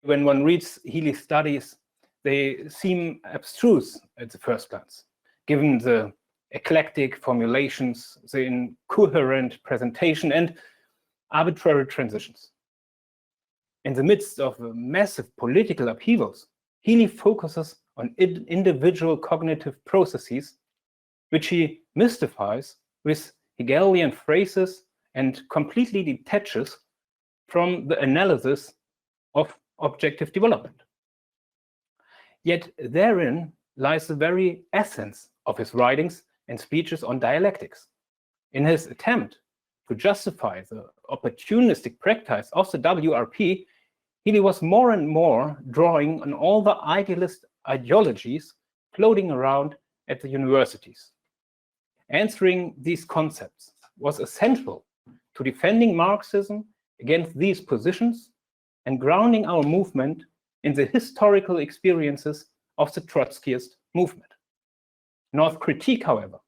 When one reads Healy's studies, they seem abstruse at the first glance, given the eclectic formulations, the incoherent presentation, and arbitrary transitions. In the midst of massive political upheavals, Healy focuses on individual cognitive processes, which he mystifies with Hegelian phrases and completely detaches from the analysis of objective development. Yet therein lies the very essence of his writings and speeches on dialectics. In his attempt to justify the opportunistic practice of the WRP, Healy was more and more drawing on all the idealist ideologies floating around at the universities. Answering these concepts was essential to defending Marxism against these positions and grounding our movement in the historical experiences of the Trotskyist movement. North's critique, however,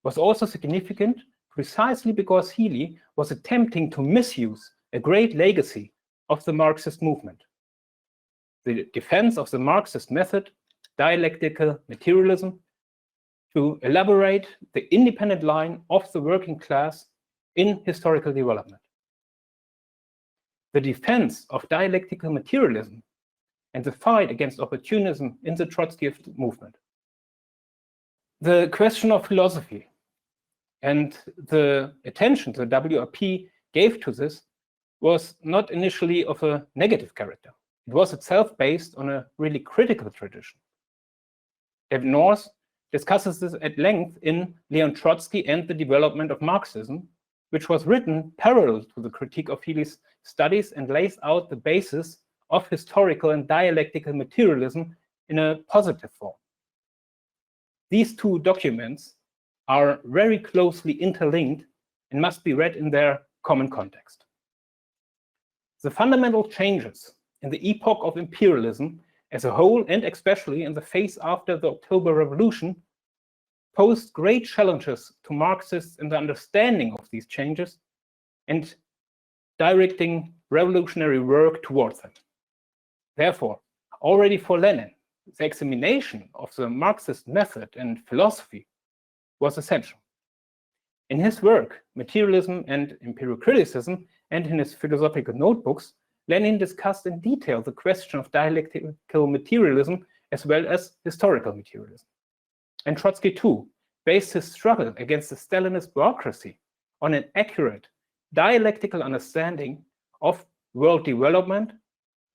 was also significant precisely because Healy was attempting to misuse a great legacy of the Marxist movement. The defense of the Marxist method, dialectical materialism, to elaborate the independent line of the working class in historical development. The defense of dialectical materialism and the fight against opportunism in the Trotskyist movement. The question of philosophy and the attention the WRP gave to this was not initially of a negative character. It was itself based on a really critical tradition. David North discusses this at length in Leon Trotsky and the Development of Marxism, which was written parallel to the critique of Healy's studies and lays out the basis of historical and dialectical materialism in a positive form. These two documents are very closely interlinked and must be read in their common context. The fundamental changes in the epoch of imperialism as a whole, and especially in the phase after the October Revolution, posed great challenges to Marxists in the understanding of these changes and directing revolutionary work towards them. Therefore, already for Lenin, the examination of the Marxist method and philosophy was essential. In his work, Materialism and Imperial Criticism, and in his philosophical notebooks, Lenin discussed in detail the question of dialectical materialism as well as historical materialism. And Trotsky, too, based his struggle against the Stalinist bureaucracy on an accurate dialectical understanding of world development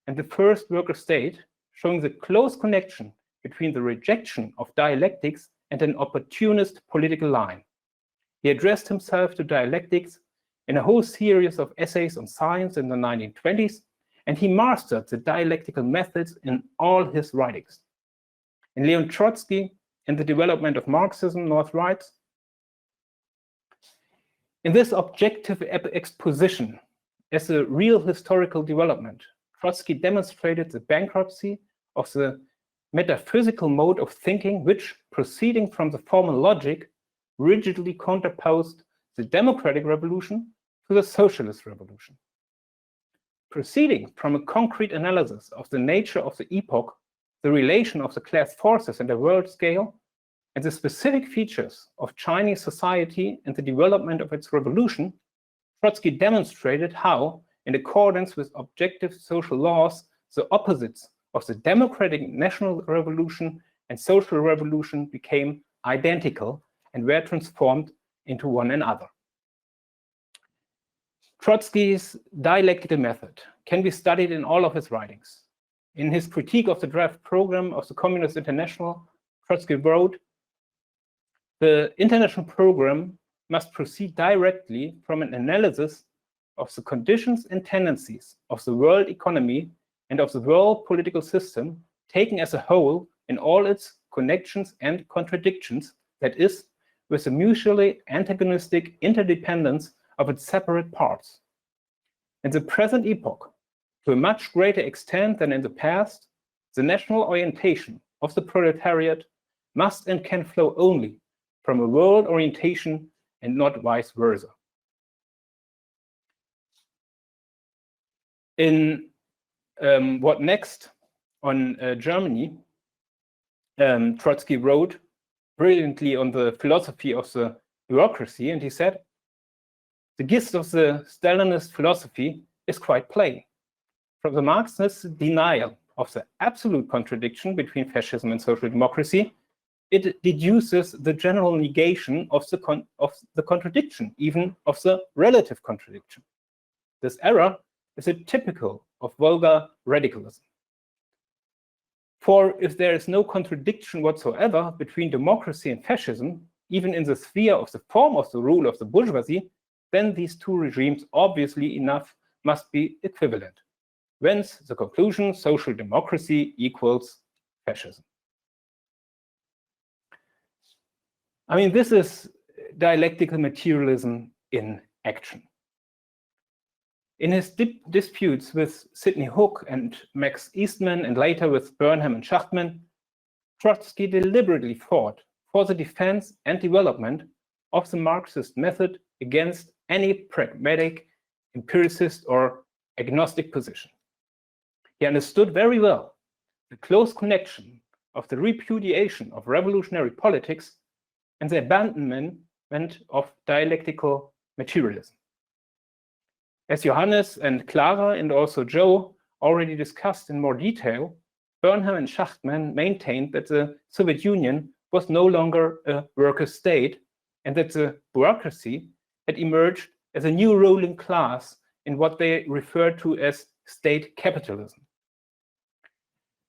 and the first worker state, showing the close connection between the rejection of dialectics and an opportunist political line. He addressed himself to dialectics in a whole series of essays on science in the 1920s, and he mastered the dialectical methods in all his writings. In Leon Trotsky and the Development of Marxism, North writes, in this objective exposition as a real historical development, Trotsky demonstrated the bankruptcy of the metaphysical mode of thinking which, proceeding from the formal logic, rigidly counterposed the democratic revolution to the socialist revolution. Proceeding from a concrete analysis of the nature of the epoch, the relation of the class forces and the world scale, and the specific features of Chinese society and the development of its revolution, Trotsky demonstrated how, in accordance with objective social laws, the opposites of the democratic national revolution and social revolution became identical and were transformed into one another. Trotsky's dialectical method can be studied in all of his writings. In his critique of the draft program of the Communist International, Trotsky wrote, the international program must proceed directly from an analysis of the conditions and tendencies of the world economy and of the world political system, taken as a whole in all its connections and contradictions, that is, with the mutually antagonistic interdependence of its separate parts. In the present epoch, to a much greater extent than in the past, the national orientation of the proletariat must and can flow only from a world orientation and not vice versa. In what next on Germany, Trotsky wrote brilliantly on the philosophy of the bureaucracy, and he said, the gist of the Stalinist philosophy is quite plain. From the Marxist denial of the absolute contradiction between fascism and social democracy, it deduces the general negation of the contradiction, even of the relative contradiction. This error is a typical of vulgar radicalism. For if there is no contradiction whatsoever between democracy and fascism, even in the sphere of the form of the rule of the bourgeoisie, then these two regimes obviously enough must be equivalent. Whence the conclusion, social democracy equals fascism. I mean, this is dialectical materialism in action. In his disputes with Sidney Hook and Max Eastman, and later with Burnham and Schachtman, Trotsky deliberately fought for the defense and development of the Marxist method against any pragmatic, empiricist, or agnostic position. He understood very well the close connection of the repudiation of revolutionary politics and the abandonment of dialectical materialism. As Johannes and Clara and also Joe already discussed in more detail, Burnham and Schachtman maintained that the Soviet Union was no longer a worker state and that the bureaucracy had emerged as a new ruling class in what they referred to as state capitalism.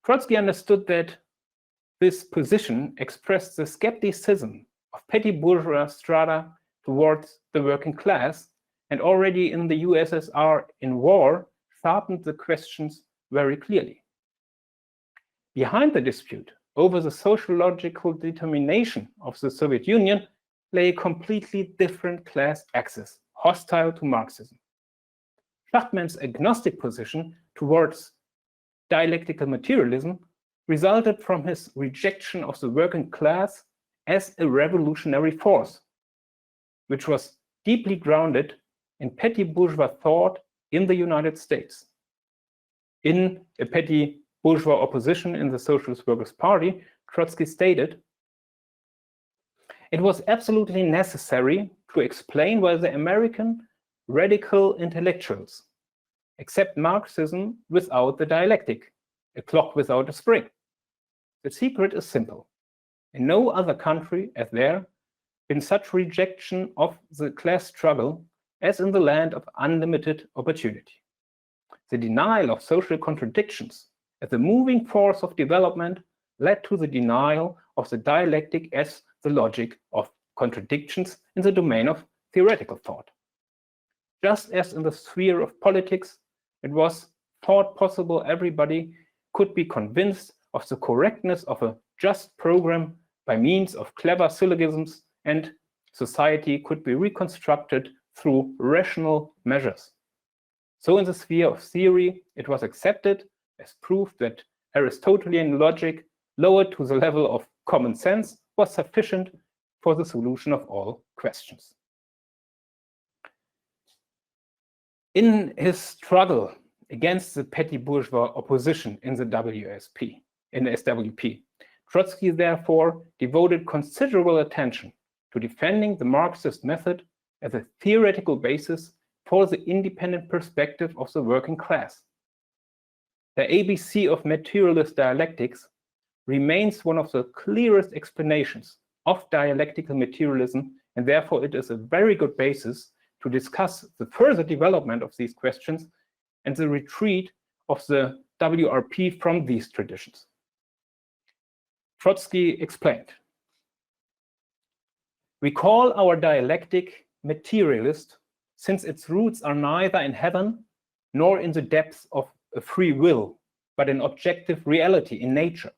Trotsky understood that this position expressed the skepticism of petty bourgeois strata towards the working class, and already in the USSR in war sharpened the questions very clearly. Behind the dispute over the sociological determination of the Soviet Union lay a completely different class axis, hostile to Marxism. Schachtman's agnostic position towards dialectical materialism resulted from his rejection of the working class as a revolutionary force, which was deeply grounded in petty bourgeois thought in the United States. In a petty bourgeois opposition in the Socialist Workers' Party, Trotsky stated, "It was absolutely necessary to explain why the American radical intellectuals accept Marxism without the dialectic, a clock without a spring. The secret is simple. In no other country has there been such rejection of the class struggle as in the land of unlimited opportunity. The denial of social contradictions as the moving force of development led to the denial of the dialectic as the logic of contradictions in the domain of theoretical thought. Just as in the sphere of politics, it was thought possible everybody could be convinced of the correctness of a just program by means of clever syllogisms, and society could be reconstructed through rational measures. So in the sphere of theory, it was accepted as proof that Aristotelian logic, lowered to the level of common sense, was sufficient for the solution of all questions." In his struggle against the petty bourgeois opposition in the SWP, Trotsky therefore devoted considerable attention to defending the Marxist method as a theoretical basis for the independent perspective of the working class. The ABC of materialist dialectics remains one of the clearest explanations of dialectical materialism, and therefore it is a very good basis to discuss the further development of these questions and the retreat of the WRP from these traditions. Trotsky explained, "We call our dialectic materialist since its roots are neither in heaven nor in the depths of a free will, but in objective reality in nature.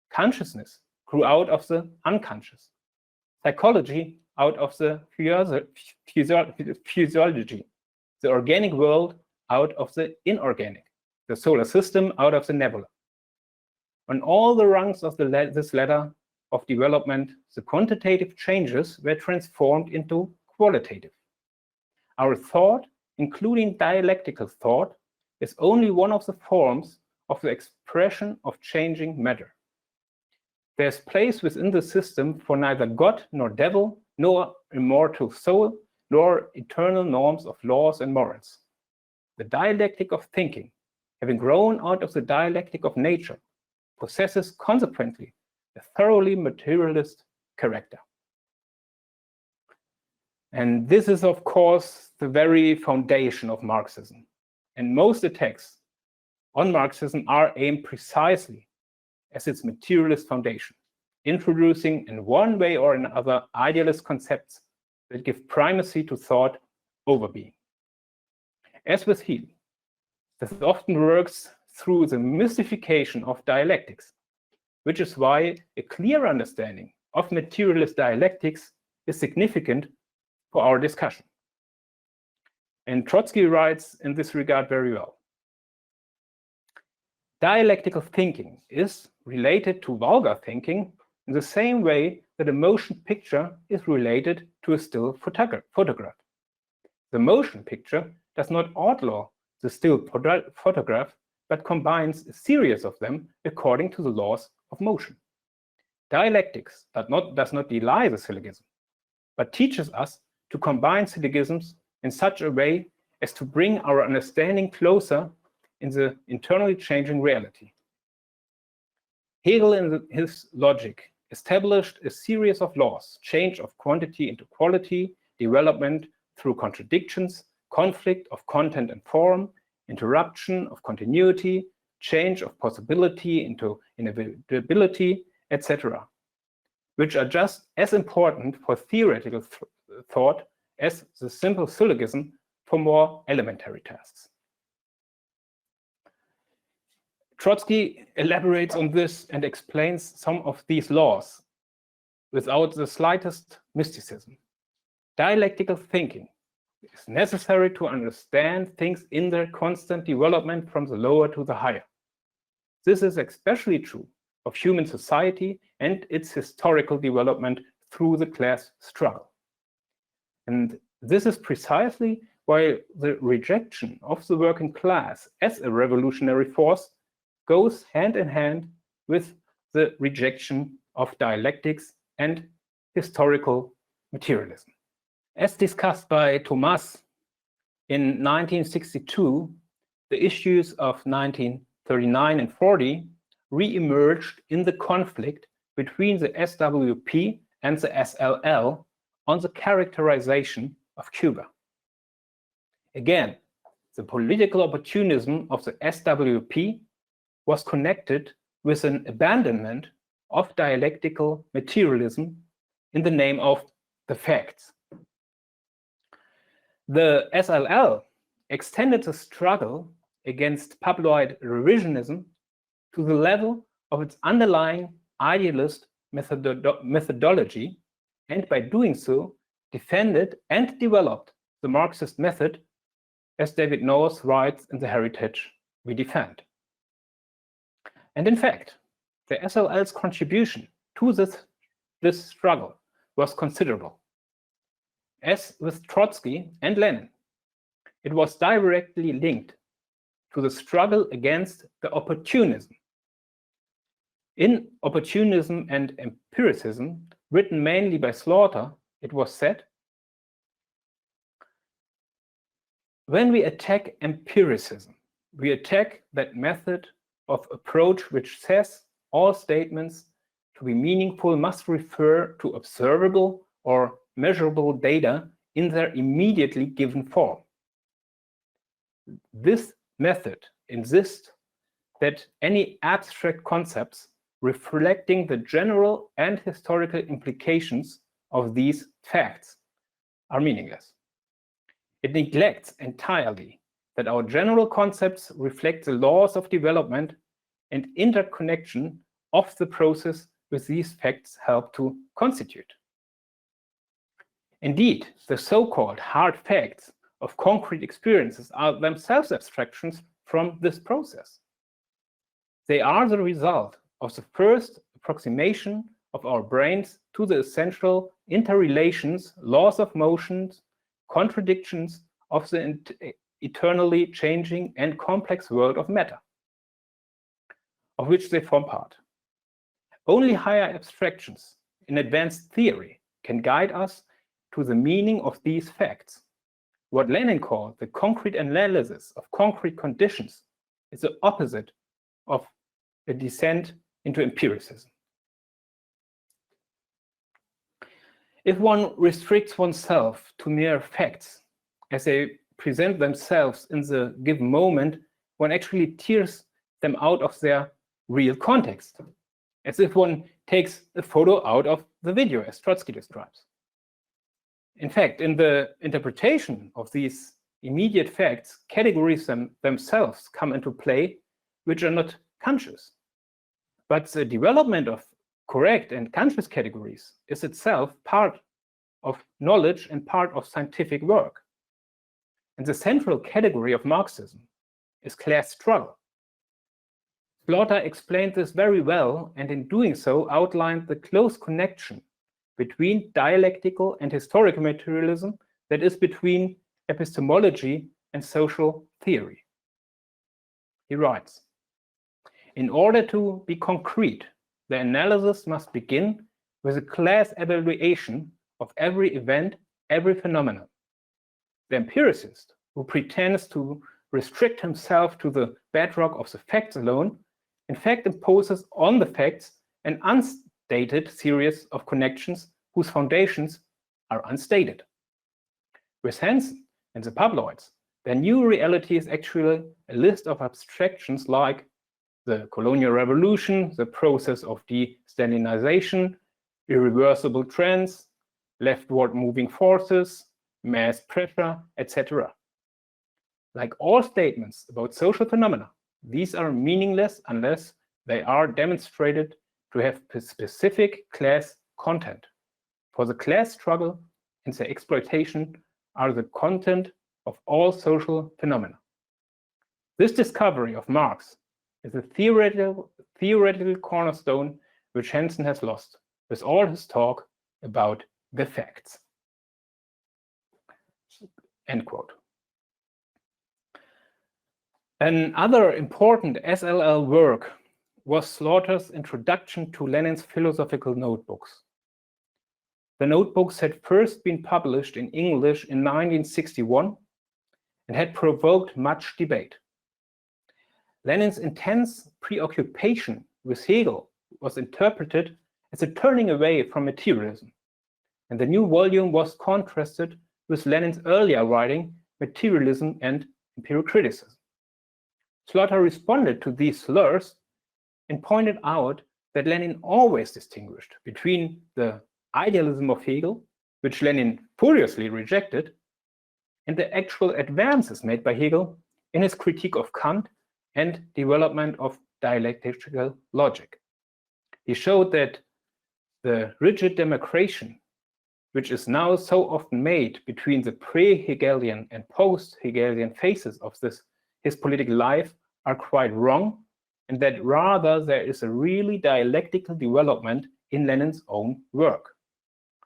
Consciousness grew out of the unconscious, psychology out of the physiology, the organic world out of the inorganic, the solar system out of the nebula. On all the rungs of this ladder of development, the quantitative changes were transformed into qualitative. Our thought, including dialectical thought, is only one of the forms of the expression of changing matter. There is place within the system for neither God nor devil, nor immortal soul, nor eternal norms of laws and morals. The dialectic of thinking, having grown out of the dialectic of nature, possesses consequently a thoroughly materialist character. And this is, of course, the very foundation of Marxism. And most attacks on Marxism are aimed precisely as its materialist foundation, introducing in one way or another idealist concepts that give primacy to thought over being. As with Healy, this often works through the mystification of dialectics, which is why a clear understanding of materialist dialectics is significant for our discussion. And Trotsky writes in this regard very well. Dialectical thinking is related to vulgar thinking in the same way that a motion picture is related to a still photograph. The motion picture does not outlaw the still photograph, but combines a series of them according to the laws of motion. Dialectics does not belie the syllogism, but teaches us to combine syllogisms in such a way as to bring our understanding closer in the internally changing reality. Hegel, in his logic, established a series of laws: change of quantity into quality, development through contradictions, conflict of content and form, interruption of continuity, change of possibility into inevitability, etc., which are just as important for theoretical thought as the simple syllogism for more elementary tasks. Trotsky elaborates on this and explains some of these laws without the slightest mysticism. Dialectical thinking is necessary to understand things in their constant development from the lower to the higher. This is especially true of human society and its historical development through the class struggle. And this is precisely why the rejection of the working class as a revolutionary force goes hand in hand with the rejection of dialectics and historical materialism. As discussed by Thomas in 1962, the issues of 1939 and 40 re-emerged in the conflict between the SWP and the SLL on the characterization of Cuba. Again, the political opportunism of the SWP was connected with an abandonment of dialectical materialism in the name of the facts. The SLL extended the struggle against Pabloid revisionism to the level of its underlying idealist methodology, and by doing so, defended and developed the Marxist method, as David North writes in The Heritage We Defend. And in fact, the SLL's contribution to this struggle was considerable. As with Trotsky and Lenin, it was directly linked to the struggle against the opportunism. In Opportunism and Empiricism, written mainly by Slaughter, it was said, when we attack empiricism, we attack that method of approach which says all statements to be meaningful must refer to observable or measurable data in their immediately given form. This method insists that any abstract concepts reflecting the general and historical implications of these facts are meaningless. It neglects entirely that our general concepts reflect the laws of development and interconnection of the process which these facts help to constitute. Indeed, the so-called hard facts of concrete experiences are themselves abstractions from this process. They are the result of the first approximation of our brains to the essential interrelations, laws of motion, contradictions of the eternally changing and complex world of matter, of which they form part. Only higher abstractions in advanced theory can guide us to the meaning of these facts. What Lenin called the concrete analysis of concrete conditions is the opposite of a descent into empiricism. If one restricts oneself to mere facts as they present themselves in the given moment, one actually tears them out of their real context, as if one takes a photo out of the video, as Trotsky describes. In fact, in the interpretation of these immediate facts, categories themselves come into play which are not conscious. But the development of correct and conscious categories is itself part of knowledge and part of scientific work. And the central category of Marxism is class struggle. Slaughter explained this very well, and in doing so outlined the close connection between dialectical and historical materialism that is between epistemology and social theory. He writes, "In order to be concrete, the analysis must begin with a class evaluation of every event, every phenomenon. The empiricist, who pretends to restrict himself to the bedrock of the facts alone, in fact imposes on the facts an unstated series of connections whose foundations are unstated. With Hansen and the Pabloids, their new reality is actually a list of abstractions like the colonial revolution, the process of de-Stalinization, irreversible trends, leftward moving forces, mass pressure, etc. Like all statements about social phenomena, these are meaningless unless they are demonstrated to have specific class content. For the class struggle and the exploitation are the content of all social phenomena. This discovery of Marx is a theoretical cornerstone which Hansen has lost with all his talk about the facts." End quote. Another important SLL work was Slaughter's introduction to Lenin's philosophical notebooks. The notebooks had first been published in English in 1961 and had provoked much debate. Lenin's intense preoccupation with Hegel was interpreted as a turning away from materialism, and the new volume was contrasted with Lenin's earlier writing, Materialism and Empiricism. Slaughter responded to these slurs and pointed out that Lenin always distinguished between the idealism of Hegel, which Lenin furiously rejected, and the actual advances made by Hegel in his critique of Kant and development of dialectical logic. He showed that the rigid demarcation, which is now so often made between the pre-Hegelian and post-Hegelian phases of his political life, are quite wrong, and that rather there is a really dialectical development in Lenin's own work.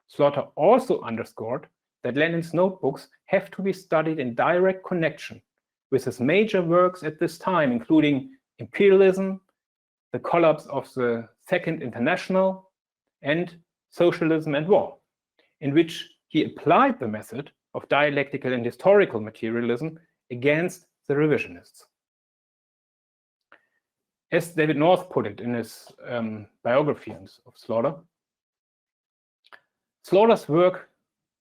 Slaughter also underscored that Lenin's notebooks have to be studied in direct connection with his major works at this time, including Imperialism, The Collapse of the Second International, and Socialism and War, in which he applied the method of dialectical and historical materialism against the revisionists. As David North put it in his biography of Slaughter, Slaughter's work,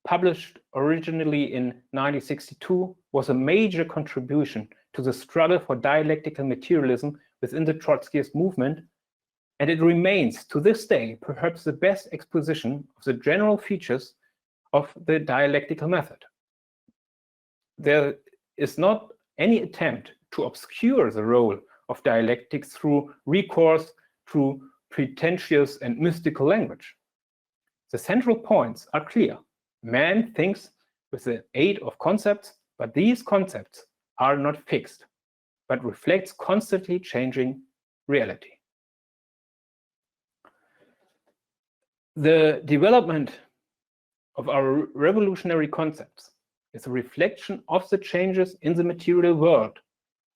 published originally in 1962, was a major contribution to the struggle for dialectical materialism within the Trotskyist movement, and it remains to this day perhaps the best exposition of the general features of the dialectical method. There is not any attempt to obscure the role of dialectics through recourse to pretentious and mystical language. The central points are clear. Man thinks with the aid of concepts, but these concepts are not fixed, but reflects constantly changing reality. The development of our revolutionary concepts is a reflection of the changes in the material world,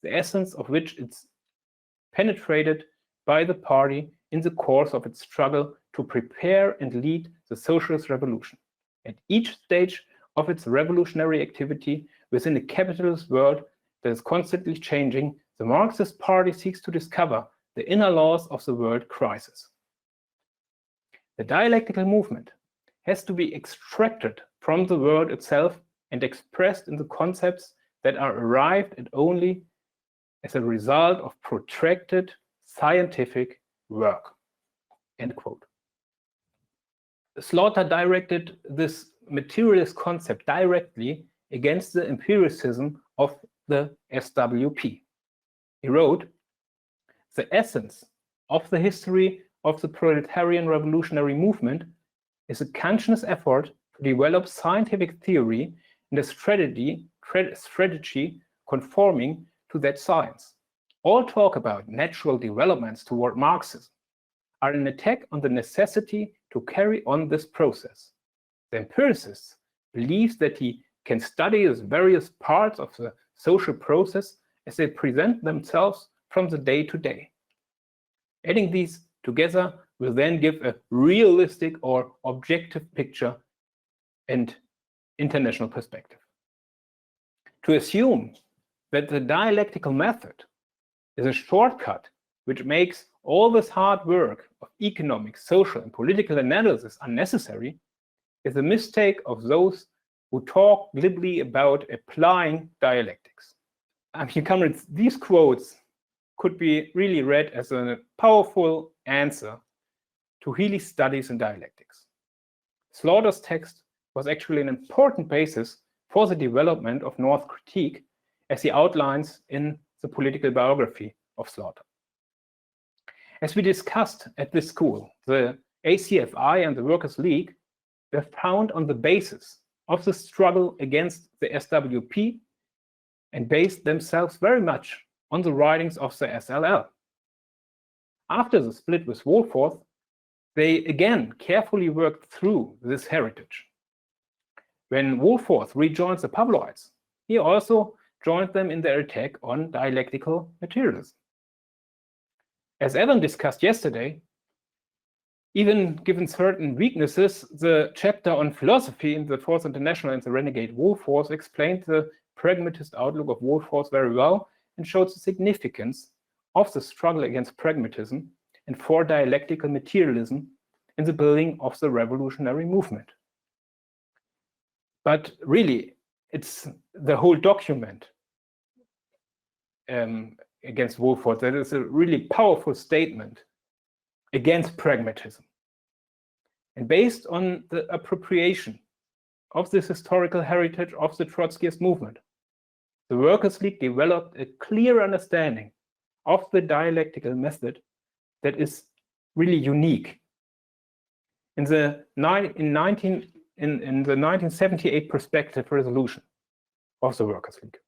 the essence of which is penetrated by the party in the course of its struggle to prepare and lead the socialist revolution. At each stage of its revolutionary activity within a capitalist world that is constantly changing, the Marxist Party seeks to discover the inner laws of the world crisis. The dialectical movement has to be extracted from the world itself and expressed in the concepts that are arrived at only as a result of protracted scientific work. End quote. Slaughter directed this materialist concept directly against the empiricism of the SWP. He wrote, "The essence of the history of the proletarian revolutionary movement is a conscious effort to develop scientific theory and a strategy conforming to that science. All talk about natural developments toward Marxism are an attack on the necessity to carry on this process. The empiricist believes that he can study the various parts of the social process as they present themselves from the day to day. Adding these together will then give a realistic or objective picture and international perspective. To assume that the dialectical method is a shortcut which makes all this hard work of economic, social, and political analysis unnecessary is a mistake of those who talk glibly about applying dialectics." Comrades, these quotes could be really read as a powerful answer to Healy's studies in dialectics. Slaughter's text was actually an important basis for the development of North critique, as he outlines in the political biography of Slaughter. As we discussed at this school, the ACFI and the Workers' League were found on the basis of the struggle against the SWP and based themselves very much on the writings of the SLL. After the split with Wohlforth, they again carefully worked through this heritage. When Wohlforth rejoined the Pavlovites, he also joined them in their attack on dialectical materialism. As Evan discussed yesterday, even given certain weaknesses, the chapter on philosophy in the Fourth International and the renegade Wohlforth explained the pragmatist outlook of Wohlforth very well and showed the significance of the struggle against pragmatism and for dialectical materialism in the building of the revolutionary movement. But really, it's the whole document against Wohlforth that is a really powerful statement against pragmatism. And based on the appropriation of this historical heritage of the Trotskyist movement, the Workers' League developed a clear understanding of the dialectical method that is really unique. In the 1978 perspective resolution of the Workers' League,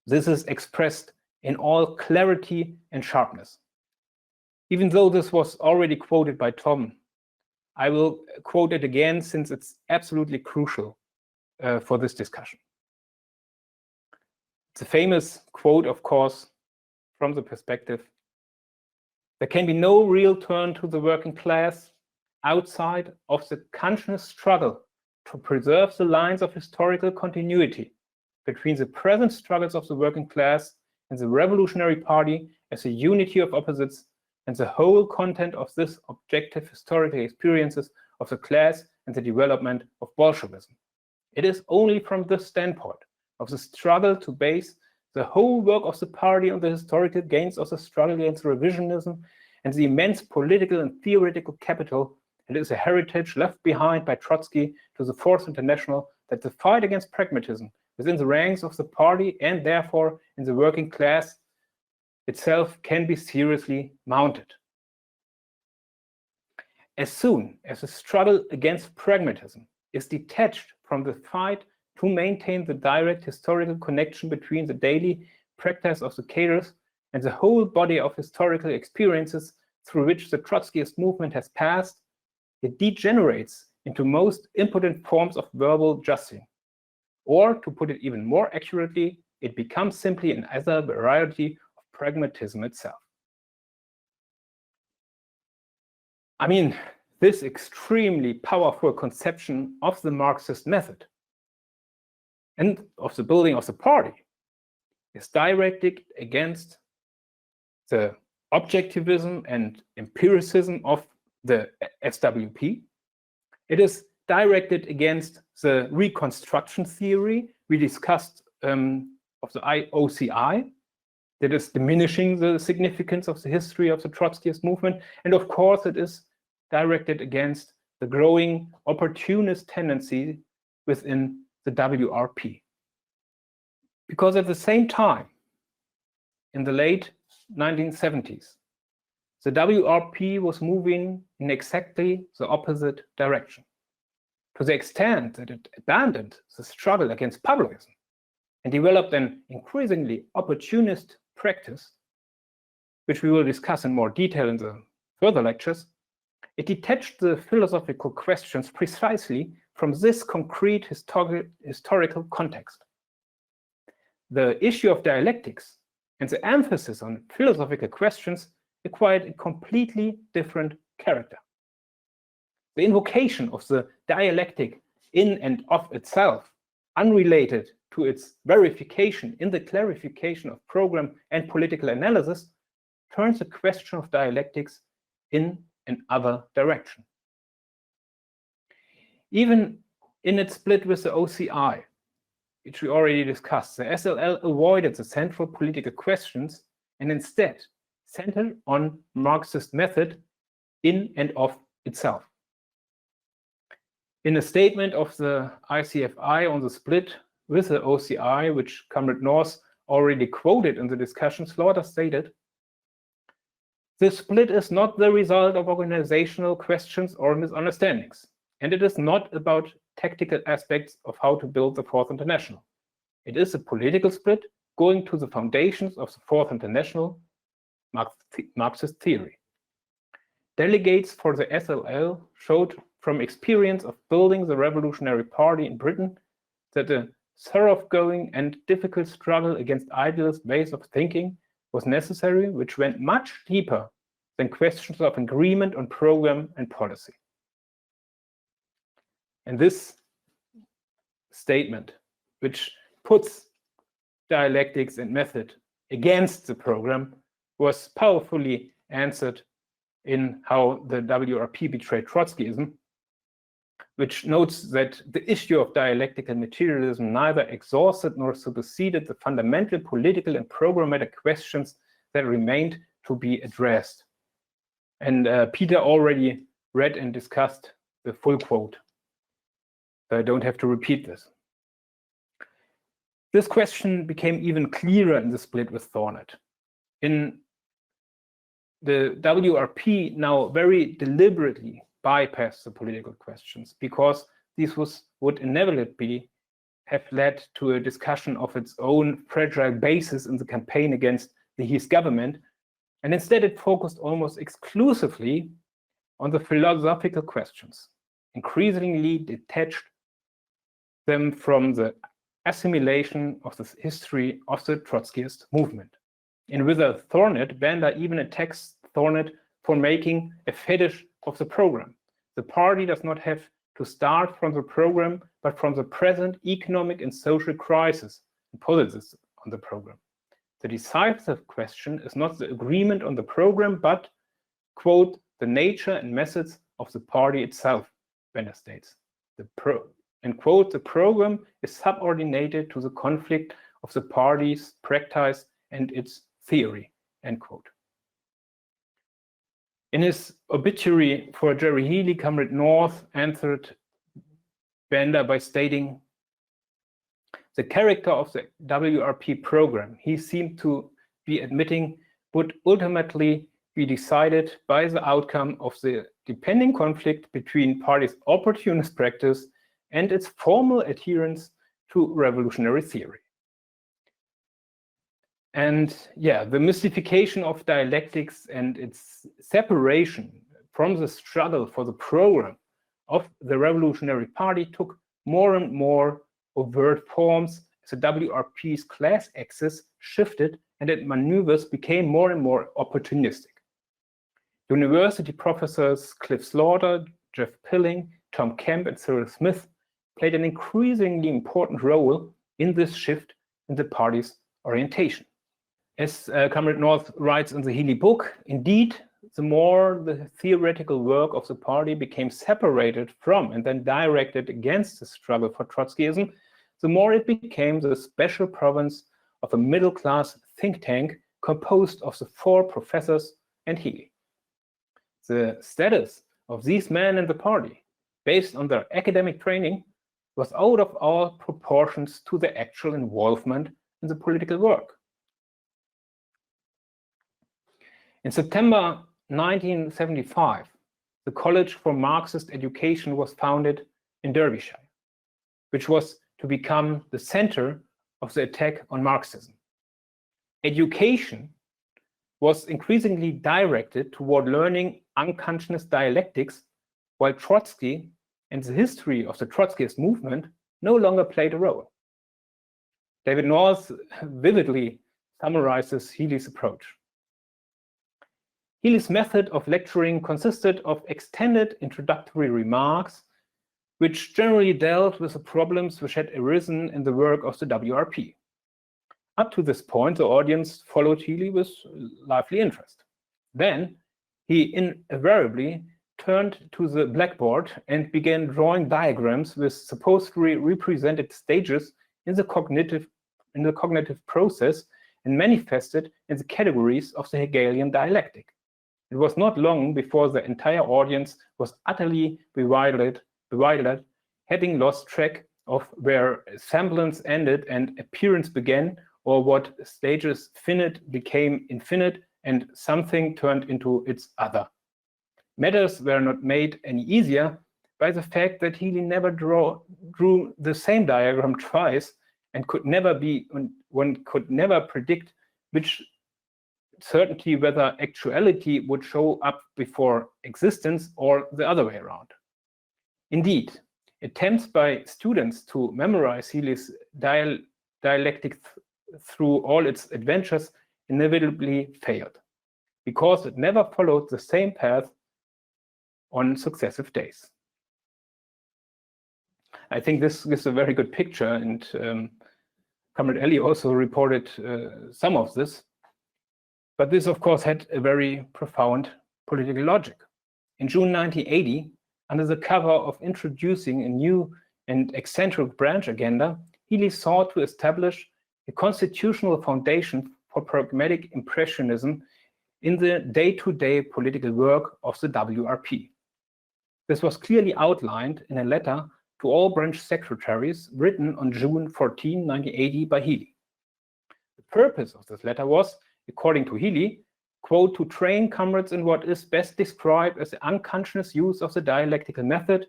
this is expressed in all clarity and sharpness. Even though this was already quoted by Tom, I will quote it again since it's absolutely crucial for this discussion. It's a famous quote, of course, from the perspective: "There can be no real turn to the working class outside of the conscious struggle to preserve the lines of historical continuity between the present struggles of the working class and the Revolutionary Party as a unity of opposites and the whole content of this objective historical experiences of the class and the development of Bolshevism. It is only from this standpoint of the struggle to base the whole work of the party on the historical gains of the struggle against revisionism and the immense political and theoretical capital it is a heritage left behind by Trotsky to the Fourth International that the fight against pragmatism within the ranks of the party and therefore in the working class itself can be seriously mounted. As soon as the struggle against pragmatism is detached from the fight to maintain the direct historical connection between the daily practice of the cadres and the whole body of historical experiences through which the Trotskyist movement has passed, it degenerates into most impotent forms of verbal justing, Or, to put it even more accurately, it becomes simply another variety of pragmatism itself. I mean, this extremely powerful conception of the Marxist method and of the building of the party is directed against the objectivism and empiricism of the SWP. It is directed against the reconstruction theory we discussed of the OCI, that is diminishing the significance of the history of the Trotskyist movement. And of course, it is directed against the growing opportunist tendency within the WRP. Because at the same time, in the late 1970s, the WRP was moving in exactly the opposite direction, to the extent that it abandoned the struggle against populism and developed an increasingly opportunist practice, which we will discuss in more detail in the further lectures. It detached the philosophical questions precisely from this concrete historical context. The issue of dialectics and the emphasis on philosophical questions acquired a completely different character. The invocation of the dialectic in and of itself, unrelated to its verification in the clarification of program and political analysis, turns the question of dialectics in another direction. Even in its split with the OCI, which we already discussed, the SLL avoided the central political questions and instead centered on Marxist method in and of itself. In a statement of the ICFI on the split with the OCI, which Comrade North already quoted in the discussion, Slaughter stated, "The split is not the result of organizational questions or misunderstandings, and it is not about tactical aspects of how to build the Fourth International. It is a political split going to the foundations of the Fourth International Marxist theory. Delegates for the SLL showed from experience of building the Revolutionary Party in Britain that a thoroughgoing and difficult struggle against idealist ways of thinking was necessary, which went much deeper than questions of agreement on program and policy." And this statement, which puts dialectics and method against the program, was powerfully answered in How the WRP Betrayed Trotskyism, which notes that the issue of dialectical materialism neither exhausted nor superseded the fundamental political and programmatic questions that remained to be addressed. And Peter already read and discussed the full quote, so I don't have to repeat this. This question became even clearer in the split with Thornet. In the WRP now very deliberately bypassed the political questions because these would inevitably have led to a discussion of its own fragile basis in the campaign against the Heath government, and instead it focused almost exclusively on the philosophical questions, increasingly detached them from the assimilation of the history of the Trotskyist movement. And with a Thornet, Banda even attacks Thornet for making a fetish of the program. The party does not have to start from the program, but from the present economic and social crisis, and posits on the program. The decisive question is not the agreement on the program, but, quote, the nature and methods of the party itself, Banda states. And quote, the program is subordinated to the conflict of the party's practice and its theory, end quote. In his obituary for Jerry Healy, Comrade North answered Banda by stating, the character of the WRP program he seemed to be admitting would ultimately be decided by the outcome of the depending conflict between parties' opportunist practice and its formal adherence to revolutionary theory. And yeah, the mystification of dialectics and its separation from the struggle for the program of the Revolutionary Party took more and more overt forms as the WRP's class axis shifted and its maneuvers became more and more opportunistic. University professors Cliff Slaughter, Jeff Pilling, Tom Kemp, and Cyril Smith played an increasingly important role in this shift in the party's orientation. As Comrade North writes in the Healy book, indeed, the more the theoretical work of the party became separated from and then directed against the struggle for Trotskyism, the more it became the special province of a middle-class think tank composed of the 4 professors and Healy. The status of these men in the party, based on their academic training, was out of all proportions to their actual involvement in the political work. In September 1975, the College for Marxist Education was founded in Derbyshire, which was to become the center of the attack on Marxism. Education was increasingly directed toward learning unconscious dialectics, while Trotsky and the history of the Trotskyist movement no longer played a role. David North vividly summarizes Healy's approach. Healy's method of lecturing consisted of extended introductory remarks, which generally dealt with the problems which had arisen in the work of the WRP. Up to this point, the audience followed Healy with lively interest. Then he invariably turned to the blackboard and began drawing diagrams with supposedly represented stages in the cognitive process and manifested in the categories of the Hegelian dialectic. It was not long before the entire audience was utterly bewildered, having lost track of where semblance ended and appearance began, or what stages finite became infinite and something turned into its other. Matters were not made any easier by the fact that Healy never drew the same diagram twice and one could never predict which certainty whether actuality would show up before existence or the other way around. Indeed, attempts by students to memorize Healy's dialectic through all its adventures inevitably failed, because it never followed the same path on successive days. I think this gives a very good picture, and Comrade Healy also reported some of this. But this, of course, had a very profound political logic. In June 1980, under the cover of introducing a new and eccentric branch agenda, Healy sought to establish a constitutional foundation for pragmatic impressionism in the day-to-day political work of the WRP. This was clearly outlined in a letter to all branch secretaries written on June 14, 1980 by Healy. The purpose of this letter was, according to Healy, quote, to train comrades in what is best described as the unconscious use of the dialectical method,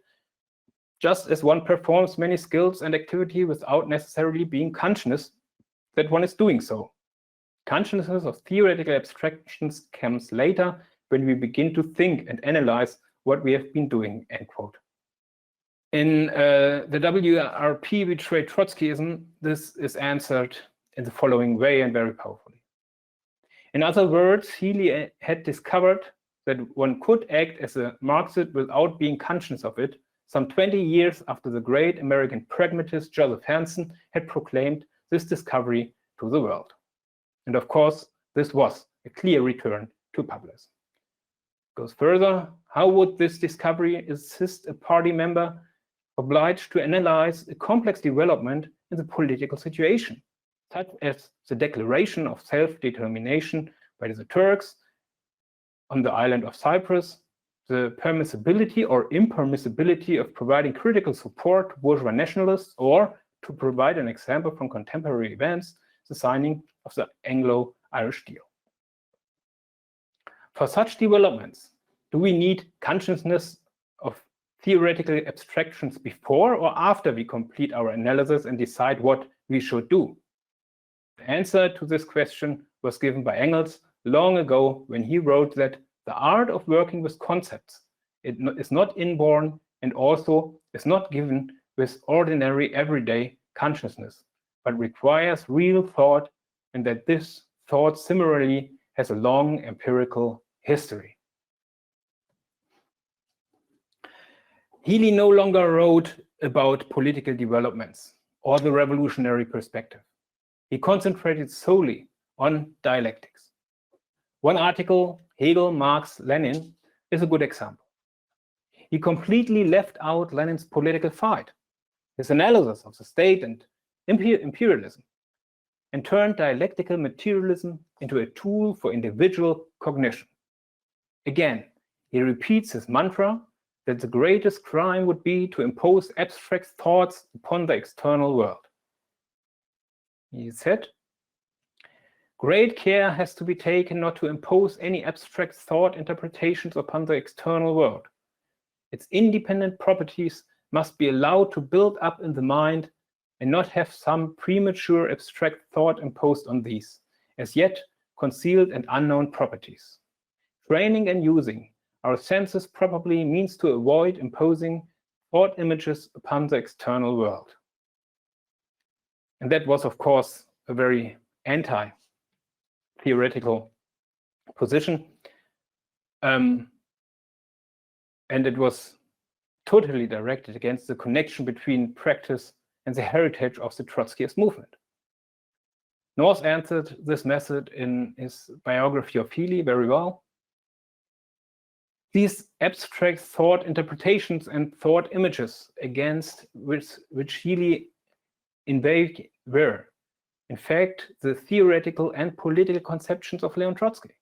just as one performs many skills and activity without necessarily being conscious that one is doing so. Consciousness of theoretical abstractions comes later when we begin to think and analyze what we have been doing, end quote. In the WRP Betrayed Trotskyism, this is answered in the following way and very powerfully. In other words, Healy had discovered that one could act as a Marxist without being conscious of it, some 20 years after the great American pragmatist Joseph Hanson had proclaimed this discovery to the world. And of course, this was a clear return to populism. Goes further, how would this discovery assist a party member obliged to analyze a complex development in the political situation, such as the declaration of self-determination by the Turks on the island of Cyprus, the permissibility or impermissibility of providing critical support to bourgeois nationalists, or, to provide an example from contemporary events, the signing of the Anglo-Irish deal. For such developments, do we need consciousness of theoretical abstractions before or after we complete our analysis and decide what we should do? The answer to this question was given by Engels long ago when he wrote that the art of working with concepts is not inborn and also is not given with ordinary everyday consciousness, but requires real thought, and that this thought similarly has a long empirical history. Healy no longer wrote about political developments or the revolutionary perspective. He concentrated solely on dialectics. One article, Hegel, Marx, Lenin, is a good example. He completely left out Lenin's political fight, his analysis of the state and imperialism, and turned dialectical materialism into a tool for individual cognition. Again, he repeats his mantra that the greatest crime would be to impose abstract thoughts upon the external world. He said, "Great care has to be taken not to impose any abstract thought interpretations upon the external world. Its independent properties must be allowed to build up in the mind and not have some premature abstract thought imposed on these, as yet concealed and unknown properties. Training and using our senses probably means to avoid imposing thought images upon the external world." And that was, of course, a very anti-theoretical position. And it was totally directed against the connection between practice and the heritage of the Trotskyist movement. North answered this method in his biography of Healy very well. These abstract thought interpretations and thought images against which Healy inveighed were, in fact, the theoretical and political conceptions of Leon Trotsky.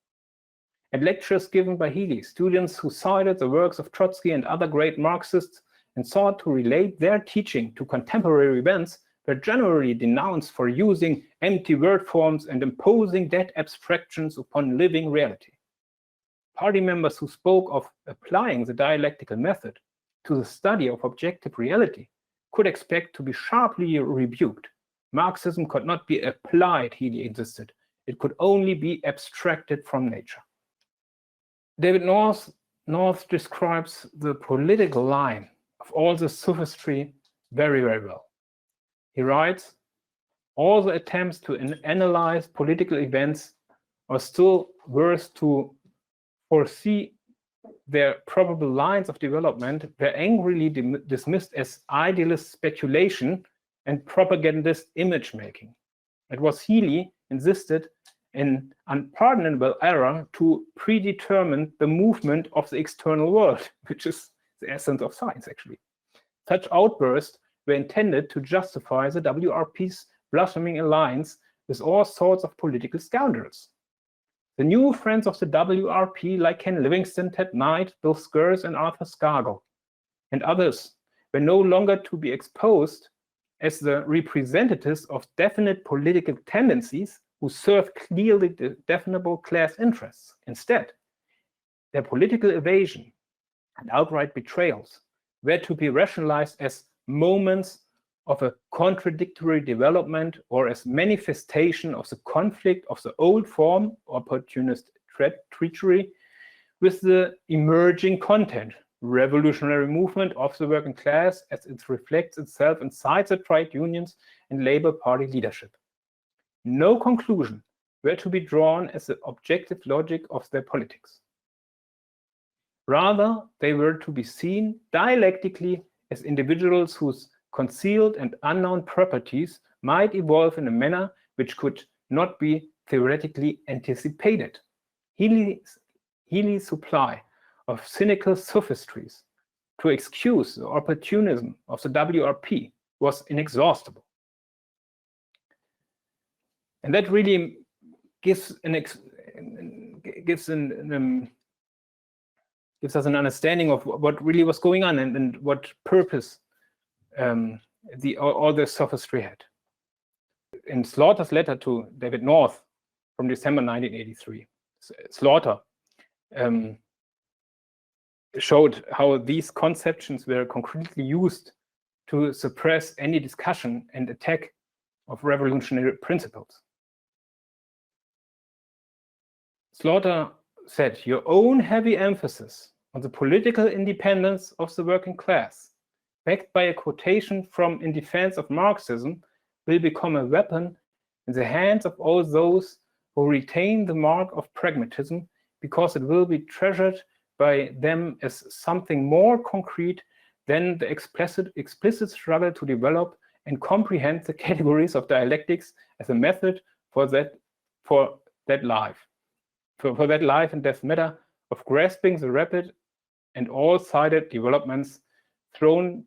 At lectures given by Healy, students who cited the works of Trotsky and other great Marxists and sought to relate their teaching to contemporary events were generally denounced for using empty word forms and imposing dead abstractions upon living reality. Party members who spoke of applying the dialectical method to the study of objective reality could expect to be sharply rebuked. Marxism could not be applied, Healy insisted. It could only be abstracted from nature. David North describes the political line of all the sophistry very, very well. He writes, "All the attempts to analyze political events, or still worse, to foresee their probable lines of development, were angrily dismissed as idealist speculation and propagandist image-making. It was Healy insisted an unpardonable error to predetermine the movement of the external world, which is the essence of science, actually. Such outbursts were intended to justify the WRP's blossoming alliance with all sorts of political scoundrels. The new friends of the WRP, like Ken Livingstone, Ted Knight, Bill Skurs, and Arthur Scargill, and others, were no longer to be exposed as the representatives of definite political tendencies who serve clearly definable class interests. Instead, their political evasion and outright betrayals were to be rationalized as moments of a contradictory development or as manifestation of the conflict of the old form, opportunist treachery, with the emerging content, revolutionary movement of the working class as it reflects itself inside the trade unions and Labour Party leadership. No conclusion were to be drawn as the objective logic of their politics. Rather, they were to be seen dialectically as individuals whose concealed and unknown properties might evolve in a manner which could not be theoretically anticipated. Healy's supply of cynical sophistries to excuse the opportunism of the WRP was inexhaustible. And that really gives us an understanding of what really was going on and what purpose all the sophistry had. In Slaughter's letter to David North from December 1983, Slaughter showed how these conceptions were concretely used to suppress any discussion and attack of revolutionary principles. Slaughter said, "Your own heavy emphasis on the political independence of the working class, backed by a quotation from In Defense of Marxism, will become a weapon in the hands of all those who retain the mark of pragmatism, because it will be treasured by them as something more concrete than the explicit struggle to develop and comprehend the categories of dialectics as a method for that life and death matter of grasping the rapid and all-sided developments thrown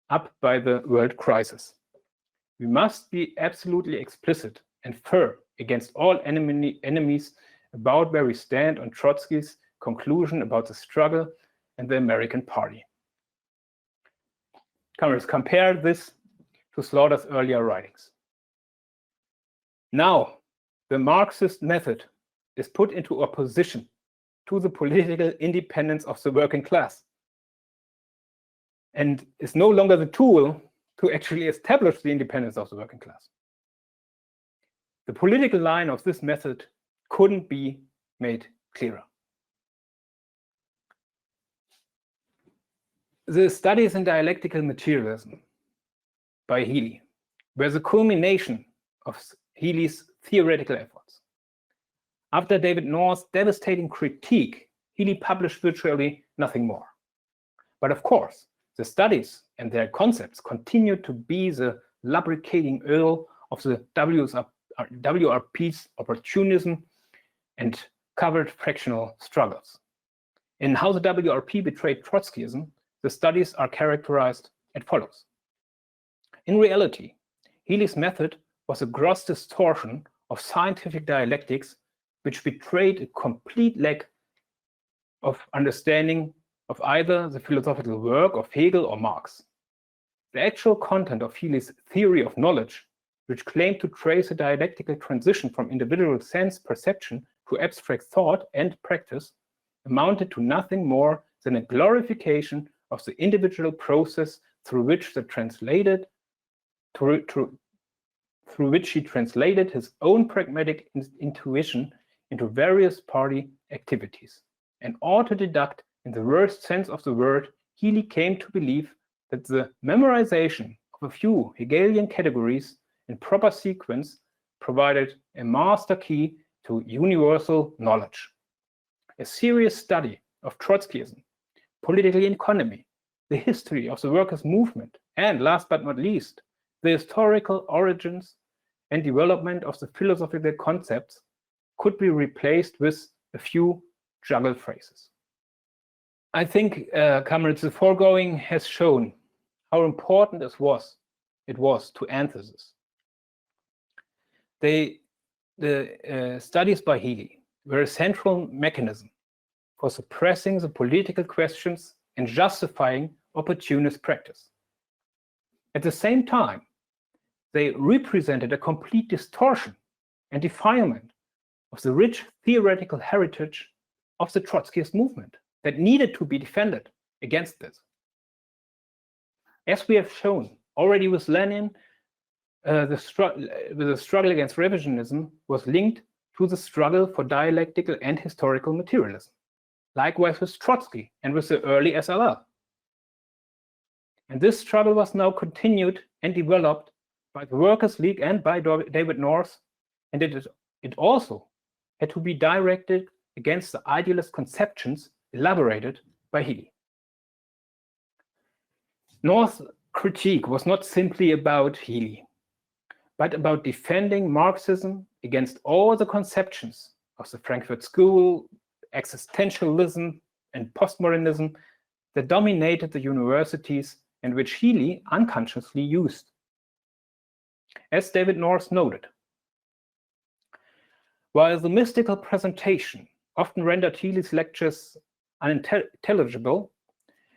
up by the world crisis. We must be absolutely explicit and firm against all enemies about where we stand on Trotsky's conclusion about the struggle and the American Party. Comrades, compare this to Slaughter's earlier writings. Now, the Marxist method is put into opposition to the political independence of the working class and is no longer the tool to actually establish the independence of the working class. The political line of this method couldn't be made clearer. The studies in dialectical materialism by Healy were the culmination of Healy's theoretical efforts. After David North's devastating critique, Healy published virtually nothing more. But of course, the studies and their concepts continued to be the lubricating oil of the WRP's opportunism and covered fractional struggles. In How the WRP Betrayed Trotskyism, the studies are characterized as follows. In reality, Healy's method was a gross distortion of scientific dialectics, which betrayed a complete lack of understanding of either the philosophical work of Hegel or Marx. The actual content of Healy's theory of knowledge, which claimed to trace a dialectical transition from individual sense perception to abstract thought and practice, amounted to nothing more than a glorification of the individual process through which he translated his own pragmatic intuition into various party activities. And ought to deduct, in the worst sense of the word, Healy came to believe that the memorization of a few Hegelian categories in proper sequence provided a master key to universal knowledge. A serious study of Trotskyism, political economy, the history of the workers' movement, and last but not least, the historical origins and development of the philosophical concepts could be replaced with a few juggle phrases. I think, comrades, the foregoing has shown how important it was to answer this. The studies by Healy were a central mechanism for suppressing the political questions and justifying opportunist practice. At the same time, they represented a complete distortion and defilement of the rich theoretical heritage of the Trotskyist movement that needed to be defended against this. As we have shown already with Lenin, the struggle against revisionism was linked to the struggle for dialectical and historical materialism, likewise with Trotsky and with the early SLR. And this struggle was now continued and developed by the Workers' League and by David North, and it also had to be directed against the idealist conceptions elaborated by Healy. North's critique was not simply about Healy, but about defending Marxism against all the conceptions of the Frankfurt School, existentialism, and postmodernism that dominated the universities and which Healy unconsciously used. As David North noted, while the mystical presentation often rendered Healy's lectures unintelligible,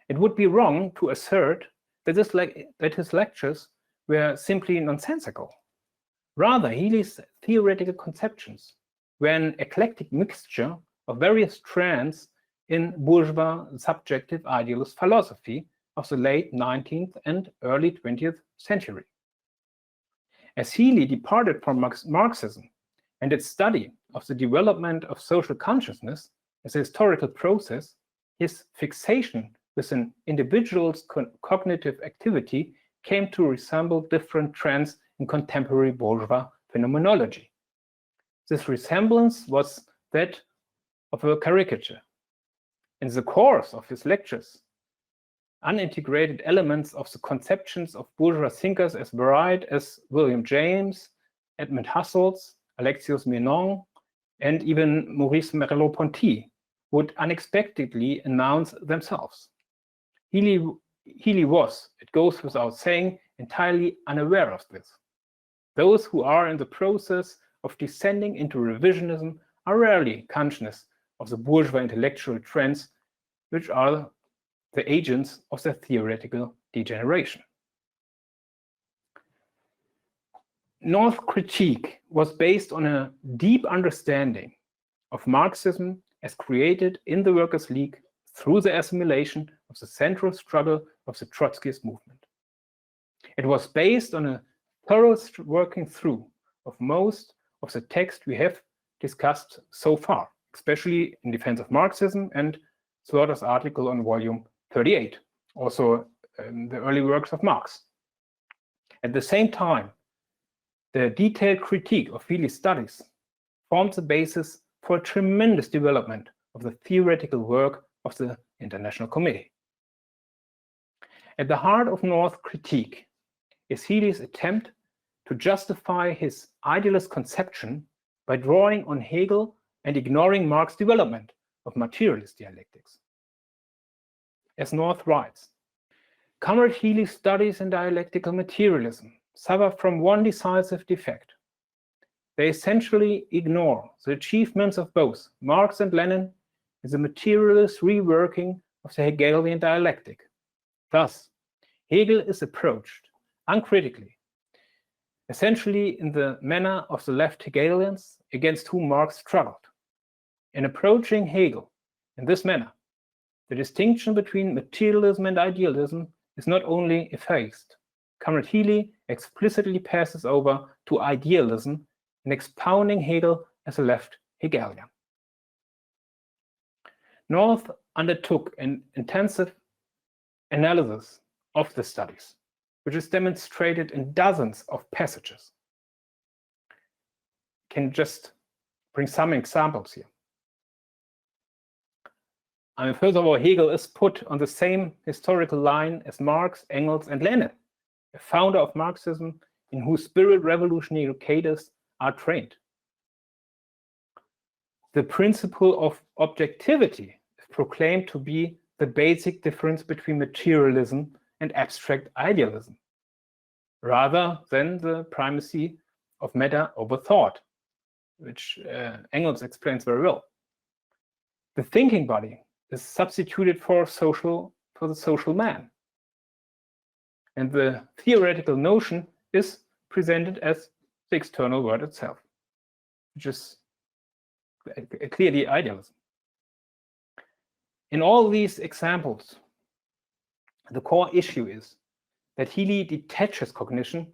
it would be wrong to assert that his lectures were simply nonsensical. Rather, Healy's theoretical conceptions were an eclectic mixture of various strands in bourgeois subjective idealist philosophy of the late 19th and early 20th century. As Healy departed from Marxism and its study of the development of social consciousness as a historical process, his fixation with an individual's cognitive activity came to resemble different trends in contemporary bourgeois phenomenology. This resemblance was that of a caricature. In the course of his lectures, unintegrated elements of the conceptions of bourgeois thinkers as varied as William James, Edmund Husserl, Alexius Menon, and even Maurice Merleau-Ponty would unexpectedly announce themselves. Healy was, it goes without saying, entirely unaware of this. Those who are in the process of descending into revisionism are rarely conscious of the bourgeois intellectual trends which are the agents of their theoretical degeneration. North's critique was based on a deep understanding of Marxism as created in the Workers' League through the assimilation of the central struggle of the Trotskyist movement. It was based on a thorough working through of most of the text we have discussed so far, especially in defense of Marxism and Slaughter's article on volume 38, also the early works of Marx. At the same time, the detailed critique of Healy's studies formed the basis for a tremendous development of the theoretical work of the International Committee. At the heart of North's critique is Healy's attempt to justify his idealist conception by drawing on Hegel and ignoring Marx's development of materialist dialectics. As North writes, Comrade Healy's studies in dialectical materialism suffer from one decisive defect. They essentially ignore the achievements of both Marx and Lenin in the materialist reworking of the Hegelian dialectic. Thus, Hegel is approached uncritically, essentially in the manner of the left Hegelians against whom Marx struggled. In approaching Hegel in this manner, the distinction between materialism and idealism is not only effaced. Comrade Healy explicitly passes over to idealism in expounding Hegel as a left Hegelian. North undertook an intensive analysis of the studies, which is demonstrated in dozens of passages. I can just bring some examples here. First of all, Hegel is put on the same historical line as Marx, Engels, and Lenin, a founder of Marxism in whose spirit revolutionary cadres are trained. The principle of objectivity is proclaimed to be the basic difference between materialism and abstract idealism, rather than the primacy of matter over thought, which Engels explains very well. The thinking body is substituted for the social man. And the theoretical notion is presented as the external world itself, which is clearly idealism. In all these examples, the core issue is that Healy detaches cognition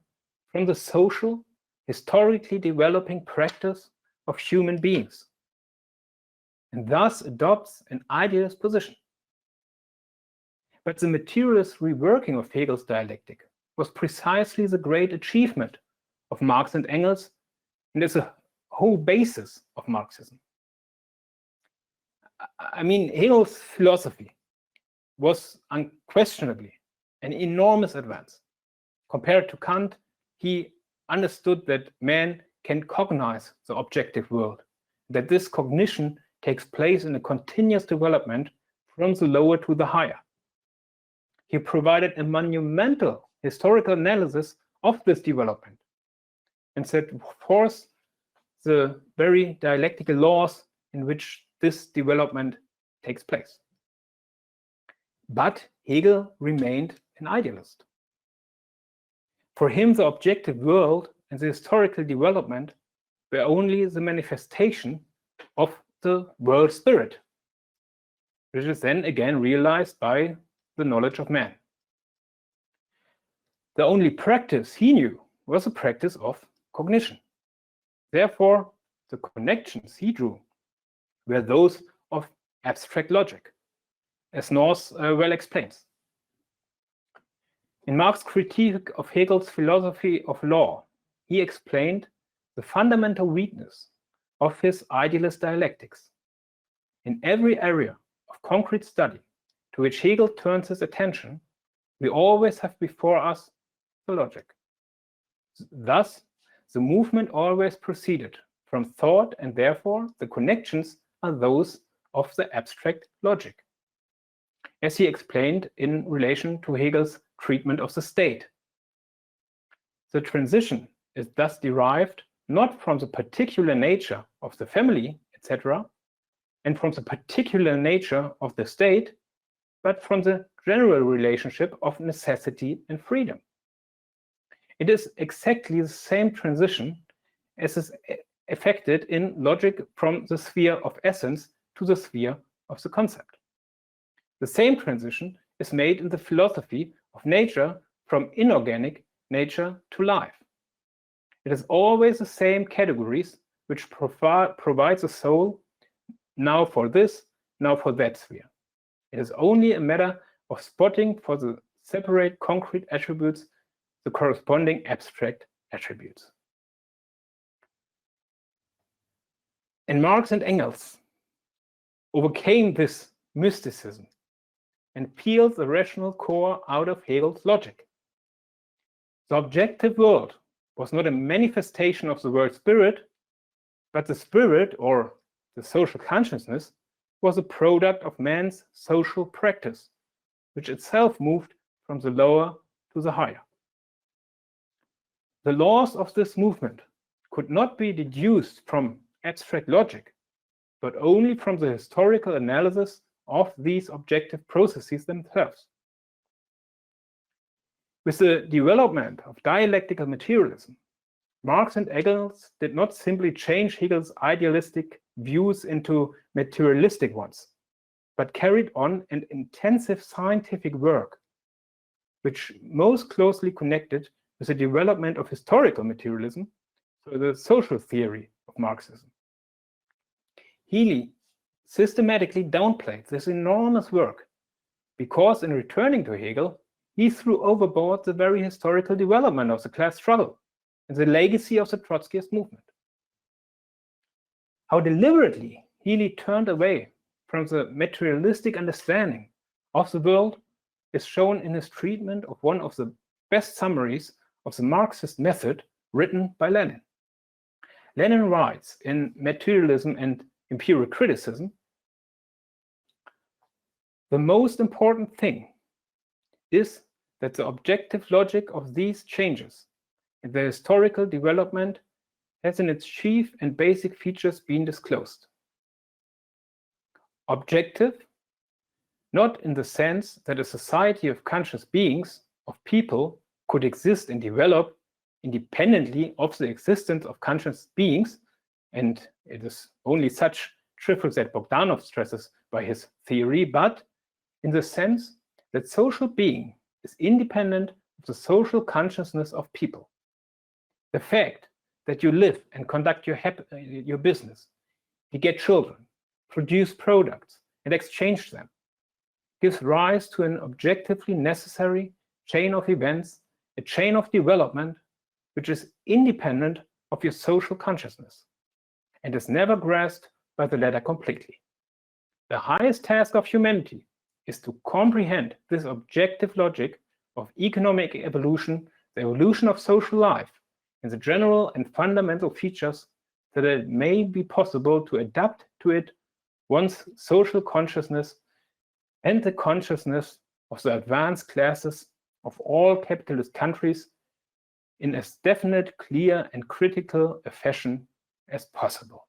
from the social, historically developing practice of human beings, and thus adopts an idealist position. But the materialist reworking of Hegel's dialectic was precisely the great achievement of Marx and Engels, and is a whole basis of Marxism. I mean, Hegel's philosophy was unquestionably an enormous advance. Compared to Kant, he understood that man can cognize the objective world, that this cognition takes place in a continuous development from the lower to the higher. He provided a monumental historical analysis of this development and set forth the very dialectical laws in which this development takes place. But Hegel remained an idealist. For him, the objective world and the historical development were only the manifestation of the world spirit, which is then again realized by the knowledge of man. The only practice he knew was the practice of cognition. Therefore, the connections he drew were those of abstract logic, as North well explains. In Marx's critique of Hegel's philosophy of law he explained the fundamental weakness of his idealist dialectics. In every area of concrete study to which Hegel turns his attention, we always have before us the logic. Thus, the movement always proceeded from thought, and therefore the connections are those of the abstract logic, as he explained in relation to Hegel's treatment of the state. The transition is thus derived not from the particular nature of the family, etc., and from the particular nature of the state, but from the general relationship of necessity and freedom. It is exactly the same transition as is effected in logic from the sphere of essence to the sphere of the concept. The same transition is made in the philosophy of nature from inorganic nature to life. It is always the same categories which provides a soul now for this, now for that sphere. It is only a matter of spotting for the separate concrete attributes the corresponding abstract attributes. And Marx and Engels overcame this mysticism and peeled the rational core out of Hegel's logic. The objective world was not a manifestation of the world spirit, but the spirit, or the social consciousness, was a product of man's social practice, which itself moved from the lower to the higher. The laws of this movement could not be deduced from abstract logic, but only from the historical analysis of these objective processes themselves. With the development of dialectical materialism, Marx and Engels did not simply change Hegel's idealistic views into materialistic ones, but carried on an intensive scientific work, which most closely connected with the development of historical materialism, so the social theory of Marxism. Healy systematically downplayed this enormous work because in returning to Hegel, he threw overboard the very historical development of the class struggle and the legacy of the Trotskyist movement. How deliberately Healy turned away from the materialistic understanding of the world is shown in his treatment of one of the best summaries of the Marxist method written by Lenin. Lenin writes in Materialism and Empirical Criticism, "The most important thing is that the objective logic of these changes in the historical development has in its chief and basic features been disclosed. Objective, not in the sense that a society of conscious beings, of people, could exist and develop independently of the existence of conscious beings, and it is only such trifles that Bogdanov stresses by his theory, but in the sense that social being is independent of the social consciousness of people. The fact that you live and conduct your business, beget children, produce products, and exchange them, gives rise to an objectively necessary chain of events, a chain of development, which is independent of your social consciousness, and is never grasped by the latter completely. The highest task of humanity is to comprehend this objective logic of economic evolution, the evolution of social life, and the general and fundamental features, so that it may be possible to adapt to it one's social consciousness and the consciousness of the advanced classes of all capitalist countries in as definite, clear, and critical a fashion as possible."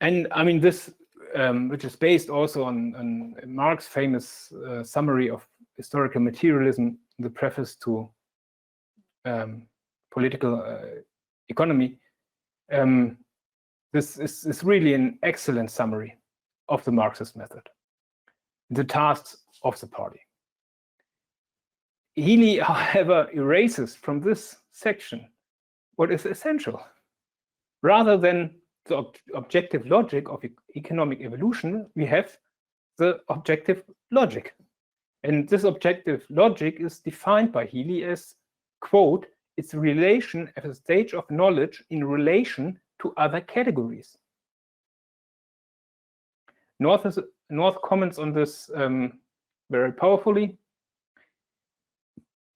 And I mean, this, which is based also on Marx's famous summary of historical materialism, the preface to Political Economy, this is really an excellent summary of the Marxist method, the tasks of the party. Healy, however, erases from this section what is essential. Rather than the objective logic of economic evolution, we have the objective logic. And this objective logic is defined by Healy as, quote, its relation as a stage of knowledge in relation to other categories. North comments on this very powerfully.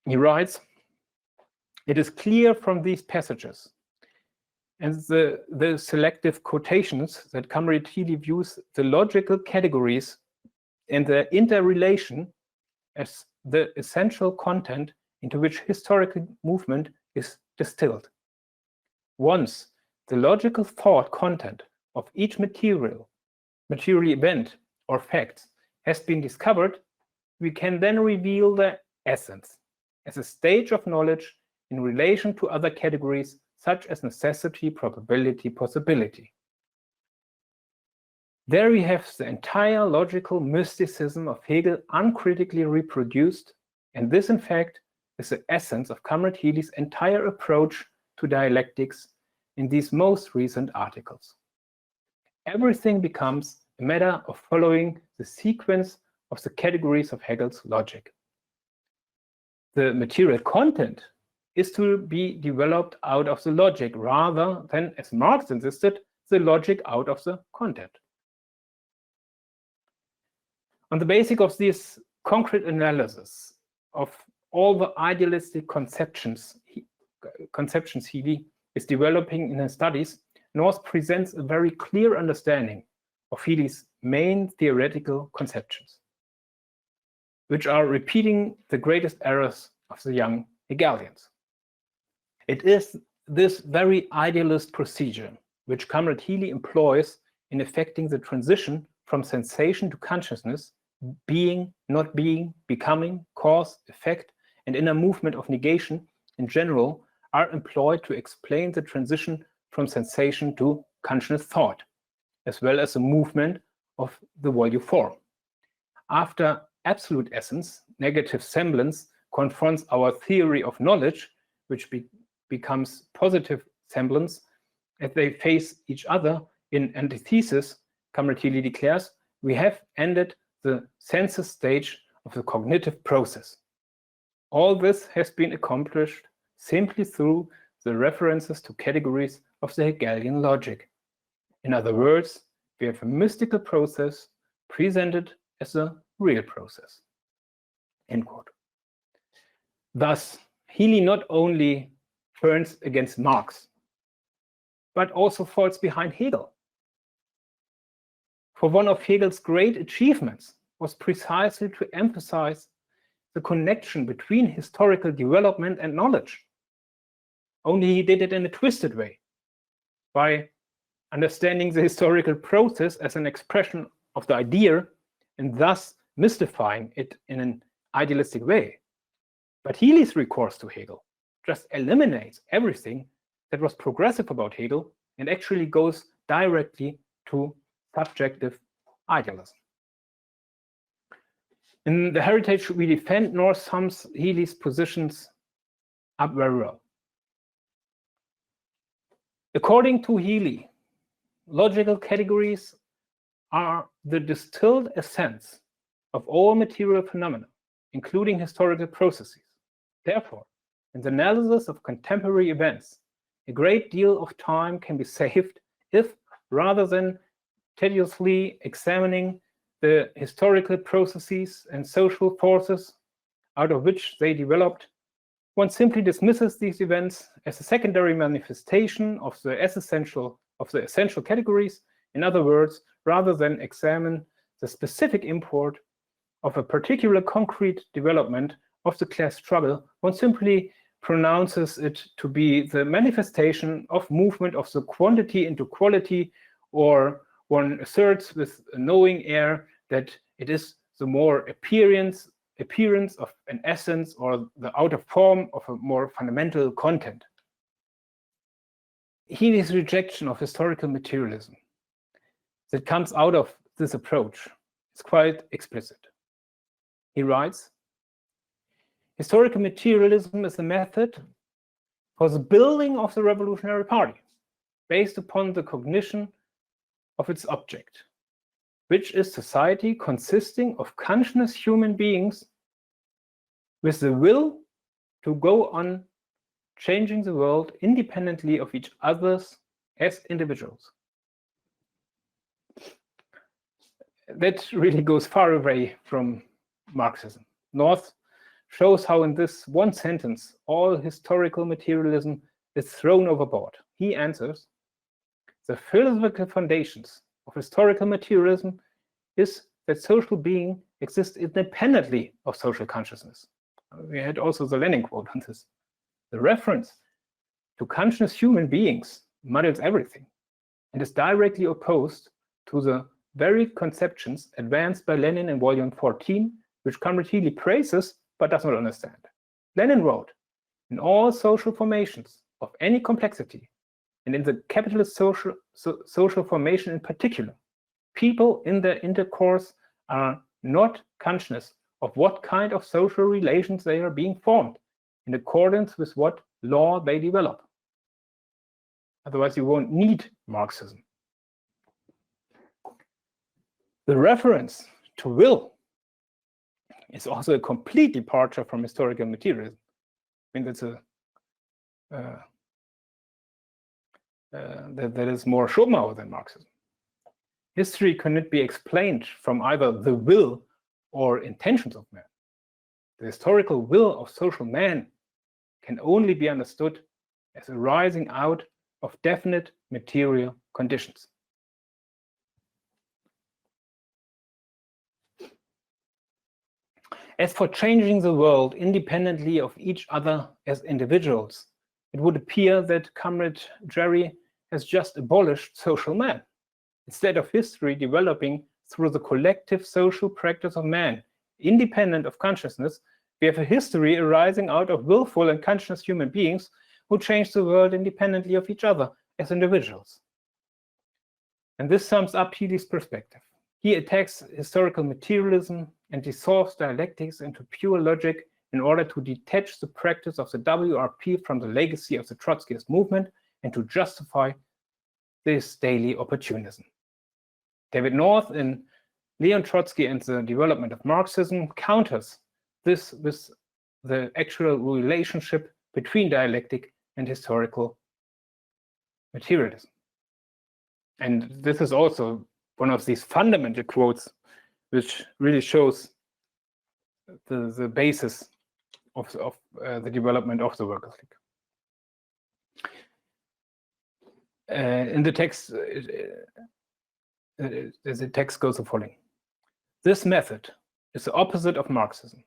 He writes, "It is clear from these passages and the selective quotations that Comrade Healy views the logical categories and their interrelation as the essential content into which historical movement is distilled. Once the logical thought content of each material event or facts has been discovered, we can then reveal their essence as a stage of knowledge in relation to other categories such as necessity, probability, possibility. There we have the entire logical mysticism of Hegel uncritically reproduced, and this in fact is the essence of Comrade Healy's entire approach to dialectics in these most recent articles. Everything becomes a matter of following the sequence of the categories of Hegel's logic. The material content is to be developed out of the logic rather than, as Marx insisted, the logic out of the content. On the basis of this concrete analysis of all the idealistic conceptions Healy is developing in his studies, North presents a very clear understanding of Healy's main theoretical conceptions, which are repeating the greatest errors of the young Hegelians. It is this very idealist procedure which Comrade Healy employs in effecting the transition from sensation to consciousness, being, not being, becoming, cause, effect, and inner movement of negation in general are employed to explain the transition from sensation to conscious thought, as well as the movement of the volume form. After absolute essence, negative semblance confronts our theory of knowledge, which becomes positive semblance, as they face each other in antithesis, Comrade Healy declares, we have ended the sensus stage of the cognitive process. All this has been accomplished simply through the references to categories of the Hegelian logic. In other words, we have a mystical process presented as a real process." End quote. Thus, Healy not only turns against Marx, but also falls behind Hegel. For one of Hegel's great achievements was precisely to emphasize the connection between historical development and knowledge. Only he did it in a twisted way, by understanding the historical process as an expression of the idea and thus mystifying it in an idealistic way. But Healy's recourse to Hegel just eliminates everything that was progressive about Hegel and actually goes directly to subjective idealism. In The Heritage We Defend, North sums Healy's positions up very well. According to Healy, logical categories are the distilled essence of all material phenomena, including historical processes. Therefore, in the analysis of contemporary events, a great deal of time can be saved if, rather than tediously examining the historical processes and social forces out of which they developed, one simply dismisses these events as a secondary manifestation of the essential categories. In other words, rather than examine the specific import of a particular concrete development of the class struggle, one simply pronounces it to be the manifestation of movement of the quantity into quality, or one asserts with a knowing air that it is the more appearance of an essence or the outer form of a more fundamental content. Healy's rejection of historical materialism that comes out of this approach is quite explicit. He writes, historical materialism is a method for the building of the Revolutionary Party based upon the cognition of its object, which is society consisting of conscious human beings with the will to go on changing the world independently of each others as individuals. That really goes far away from Marxism. North shows how in this one sentence all historical materialism is thrown overboard. He answers, the philosophical foundations of historical materialism is that social being exists independently of social consciousness. We had also the Lenin quote on this. The reference to conscious human beings muddles everything and is directly opposed to the very conceptions advanced by Lenin in volume 14, which Comrade Healy praises but does not understand. Lenin wrote, in all social formations of any complexity, and in the capitalist social formation in particular, people in their intercourse are not conscious of what kind of social relations they are being formed in accordance with what law they develop. Otherwise, you won't need Marxism. The reference to will is also a complete departure from historical materialism. I mean, that's that is more Schopenhauer than Marxism. History cannot be explained from either the will or intentions of man. The historical will of social man can only be understood as arising out of definite material conditions. As for changing the world independently of each other as individuals, it would appear that Comrade Jerry has just abolished social man. Instead of history developing through the collective social practice of man, independent of consciousness, we have a history arising out of willful and conscious human beings who change the world independently of each other as individuals. And this sums up Healy's perspective. He attacks historical materialism and dissolves dialectics into pure logic in order to detach the practice of the WRP from the legacy of the Trotskyist movement and to justify this daily opportunism. David North in Leon Trotsky and the Development of Marxism counters this with the actual relationship between dialectic and historical materialism. And this is also one of these fundamental quotes which really shows the basis of the development of the Workers' League. In the text, the text goes the following. This method is the opposite of Marxism.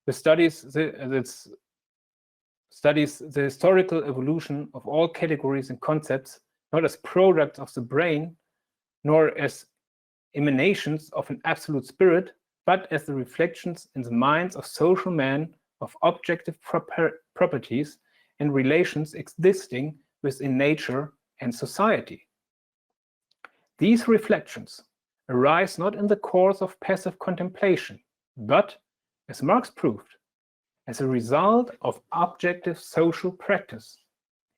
It studies the historical evolution of all categories and concepts, not as products of the brain, nor as emanations of an absolute spirit, but as the reflections in the minds of social men of objective properties and relations existing within nature and society. These reflections arise not in the course of passive contemplation, but, as Marx proved, as a result of objective social practice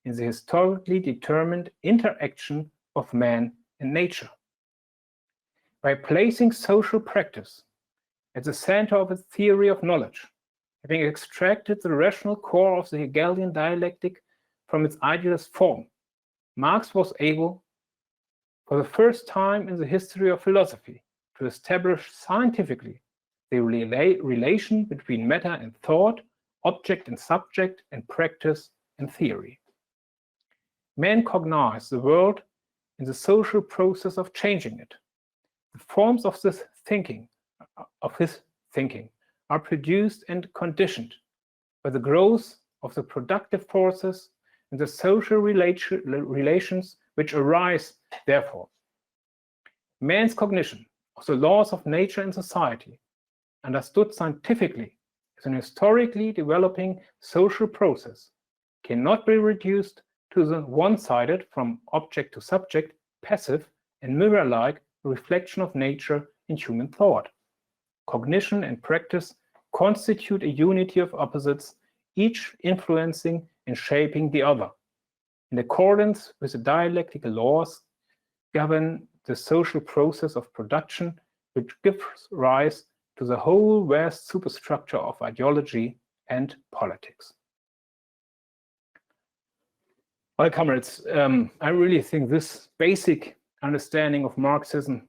in the historically determined interaction of man and nature. By placing social practice at the center of a theory of knowledge, having extracted the rational core of the Hegelian dialectic from its idealist form, Marx was able, for the first time in the history of philosophy, to establish scientifically the relation between matter and thought, object and subject, and practice and theory. Man cognized the world in the social process of changing it. The forms of his thinking are produced and conditioned by the growth of the productive forces and the social relations which arise therefore. Man's cognition of the laws of nature and society, understood scientifically as an historically developing social process, cannot be reduced to the one-sided, from object to subject, passive and mirror-like reflection of nature in human thought. Cognition and practice constitute a unity of opposites, each influencing and shaping the other. In accordance with the dialectical laws govern the social process of production, which gives rise to the whole vast superstructure of ideology and politics. Well, comrades, I really think this basic understanding of Marxism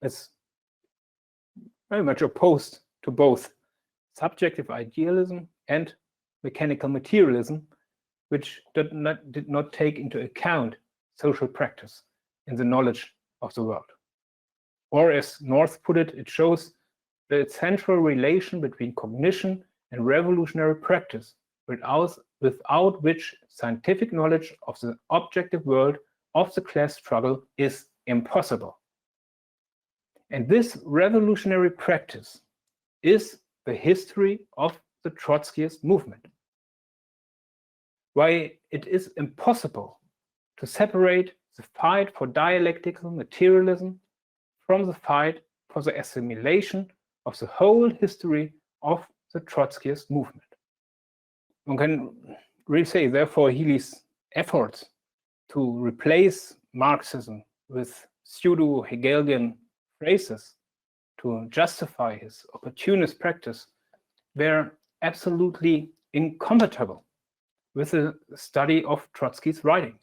is very much opposed to both subjective idealism and mechanical materialism, which did not take into account social practice in the knowledge of the world. Or as North put it, it shows the central relation between cognition and revolutionary practice, without which scientific knowledge of the objective world of the class struggle is impossible. And this revolutionary practice is the history of the Trotskyist movement. Why it is impossible to separate the fight for dialectical materialism from the fight for the assimilation of the whole history of the Trotskyist movement. One can really say, therefore, Healy's efforts to replace Marxism with pseudo-Hegelian phrases to justify his opportunist practice were absolutely incompatible with the study of Trotsky's writing.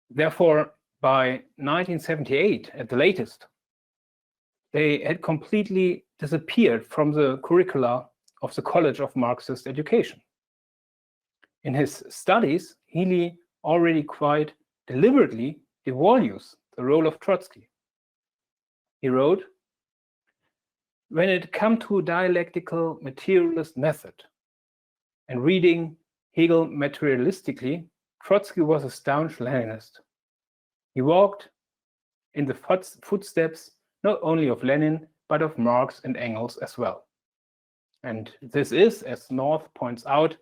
Therefore, by 1978, at the latest, they had completely disappeared from the curricula of the College of Marxist Education. In his studies, Healy already quite deliberately devalues the role of Trotsky. He wrote, "When it come to dialectical materialist method and reading Hegel materialistically, Trotsky was a staunch Leninist. He walked in the footsteps not only of Lenin, but of Marx and Engels as well. And this is, as North points out,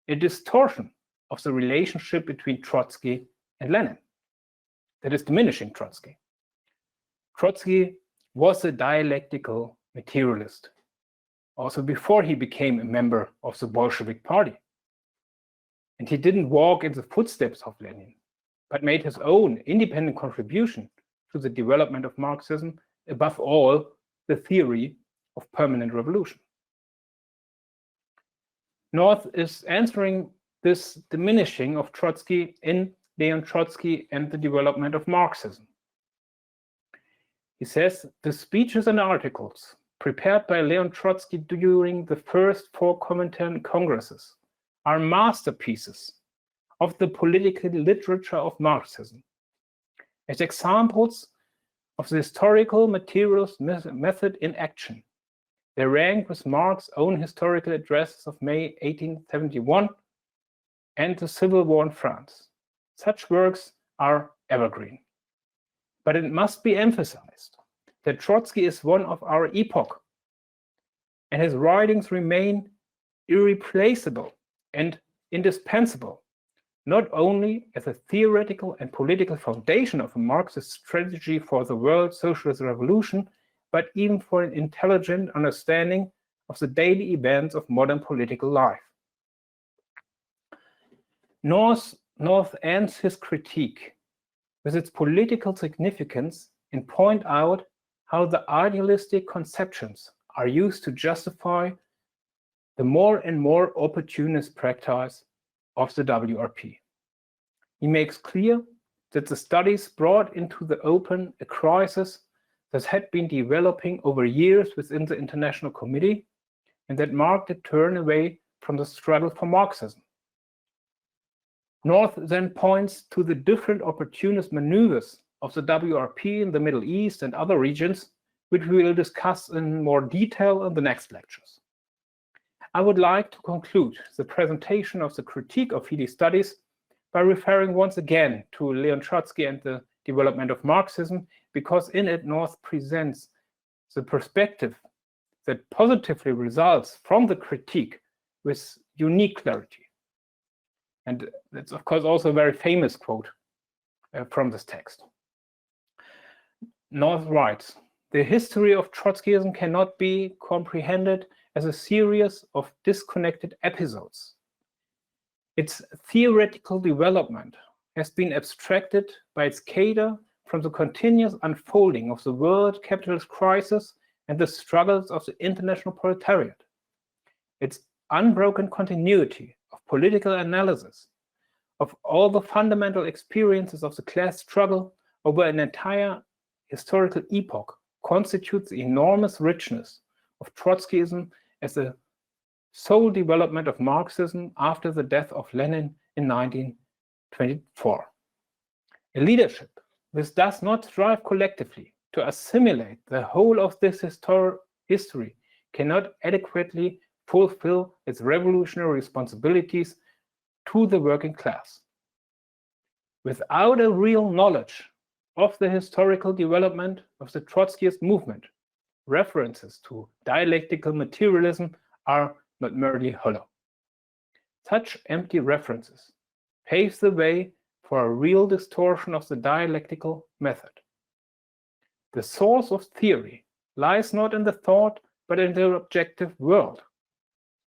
a distortion of the relationship between Trotsky and Lenin. That is diminishing Trotsky. Trotsky was a dialectical materialist, also before he became a member of the Bolshevik Party. And he didn't walk in the footsteps of Lenin, but made his own independent contribution to the development of Marxism, above all, the theory of permanent revolution." North is answering this diminishing of Trotsky in Leon Trotsky and the Development of Marxism. He says, "The speeches and articles prepared by Leon Trotsky during the first 4 Comintern congresses are masterpieces of the political literature of Marxism. As examples of the historical materialist method in action, they rank with Marx's own historical addresses of May 1871 and the Civil War in France. Such works are evergreen. But it must be emphasized that Trotsky is one of our epoch, and his writings remain irreplaceable and indispensable, not only as a theoretical and political foundation of a Marxist strategy for the world socialist revolution, but even for an intelligent understanding of the daily events of modern political life." North ends his critique with its political significance and point out how the idealistic conceptions are used to justify the more and more opportunist practice of the WRP. He makes clear that the studies brought into the open a crisis that had been developing over years within the International Committee and that marked a turn away from the struggle for Marxism. North then points to the different opportunist maneuvers of the WRP in the Middle East and other regions, which we will discuss in more detail in the next lectures. I would like to conclude the presentation of the critique of Healy studies by referring once again to Leon Trotsky and the Development of Marxism, because in it North presents the perspective that positively results from the critique with unique clarity. And that's, of course, also a very famous quote from this text. North writes, "The history of Trotskyism cannot be comprehended as a series of disconnected episodes. Its theoretical development has been abstracted by its cadre from the continuous unfolding of the world capitalist crisis and the struggles of the international proletariat. Its unbroken continuity of political analysis of all the fundamental experiences of the class struggle over an entire historical epoch constitutes the enormous richness of Trotskyism as the sole development of Marxism after the death of Lenin in 1924. A leadership which does not strive collectively to assimilate the whole of this history cannot adequately fulfill its revolutionary responsibilities to the working class. Without a real knowledge of the historical development of the Trotskyist movement, references to dialectical materialism are not merely hollow. Such empty references pave the way for a real distortion of the dialectical method. The source of theory lies not in the thought, but in the objective world.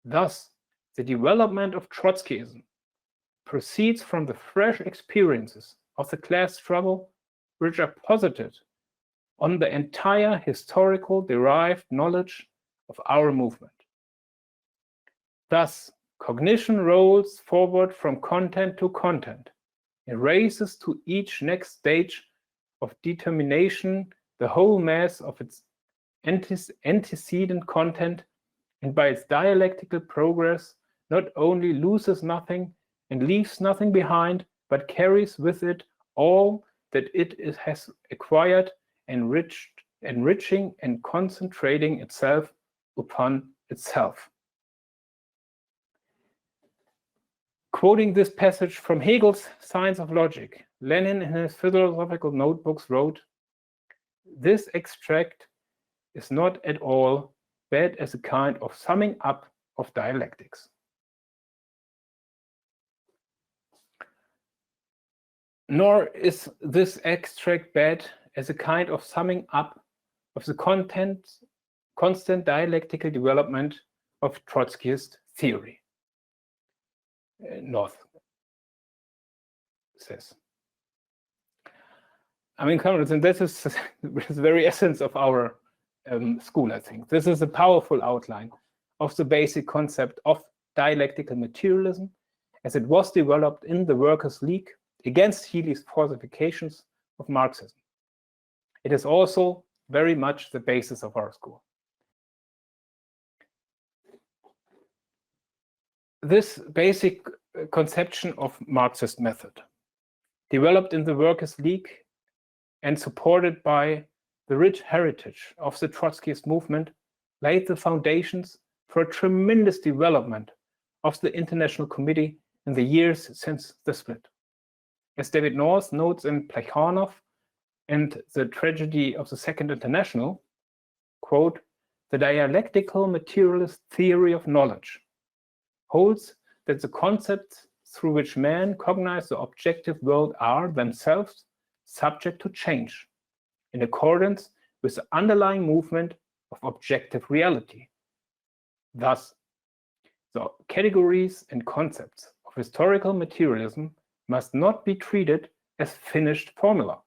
Thus, the development of Trotskyism proceeds from the fresh experiences of the class struggle, which are posited on the entire historical derived knowledge of our movement. Thus, cognition rolls forward from content to content. It races to each next stage of determination the whole mass of its antecedent content, and by its dialectical progress not only loses nothing and leaves nothing behind, but carries with it all that it has acquired, enriching and concentrating itself upon itself. Quoting this passage from Hegel's Science of Logic, Lenin in his philosophical notebooks wrote, "This extract is not at all bad as a kind of summing up of dialectics." Nor is this extract bad as a kind of summing up of the constant dialectical development of Trotskyist theory. North says. I mean, comrades, and this is the very essence of our school, I think. This is a powerful outline of the basic concept of dialectical materialism as it was developed in the Workers' League against Healy's falsifications of Marxism. It is also very much the basis of our school. This basic conception of Marxist method, developed in the Workers' League and supported by the rich heritage of the Trotskyist movement, laid the foundations for a tremendous development of the International Committee in the years since the split. As David North notes in Plekhanov and the Tragedy of the Second International, quote, "The dialectical materialist theory of knowledge holds that the concepts through which men cognize the objective world are themselves subject to change in accordance with the underlying movement of objective reality. Thus, the categories and concepts of historical materialism must not be treated as finished formula,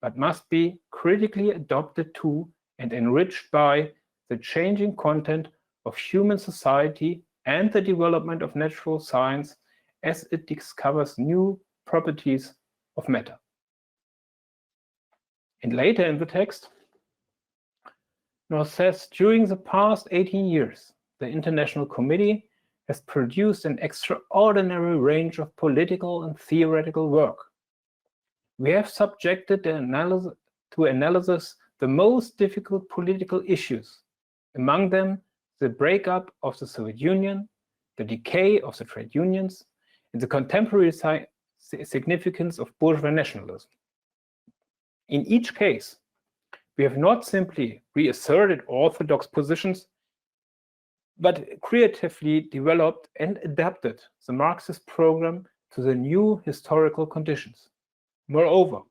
but must be critically adopted to and enriched by the changing content of human society and the development of natural science as it discovers new properties of matter." And later in the text, North says, "During the past 18 years, the International Committee has produced an extraordinary range of political and theoretical work. We have subjected to analysis the most difficult political issues, among them the breakup of the Soviet Union, the decay of the trade unions, and the contemporary significance of bourgeois nationalism. In each case, we have not simply reasserted orthodox positions, but creatively developed and adapted the Marxist program to the new historical conditions. Moreover,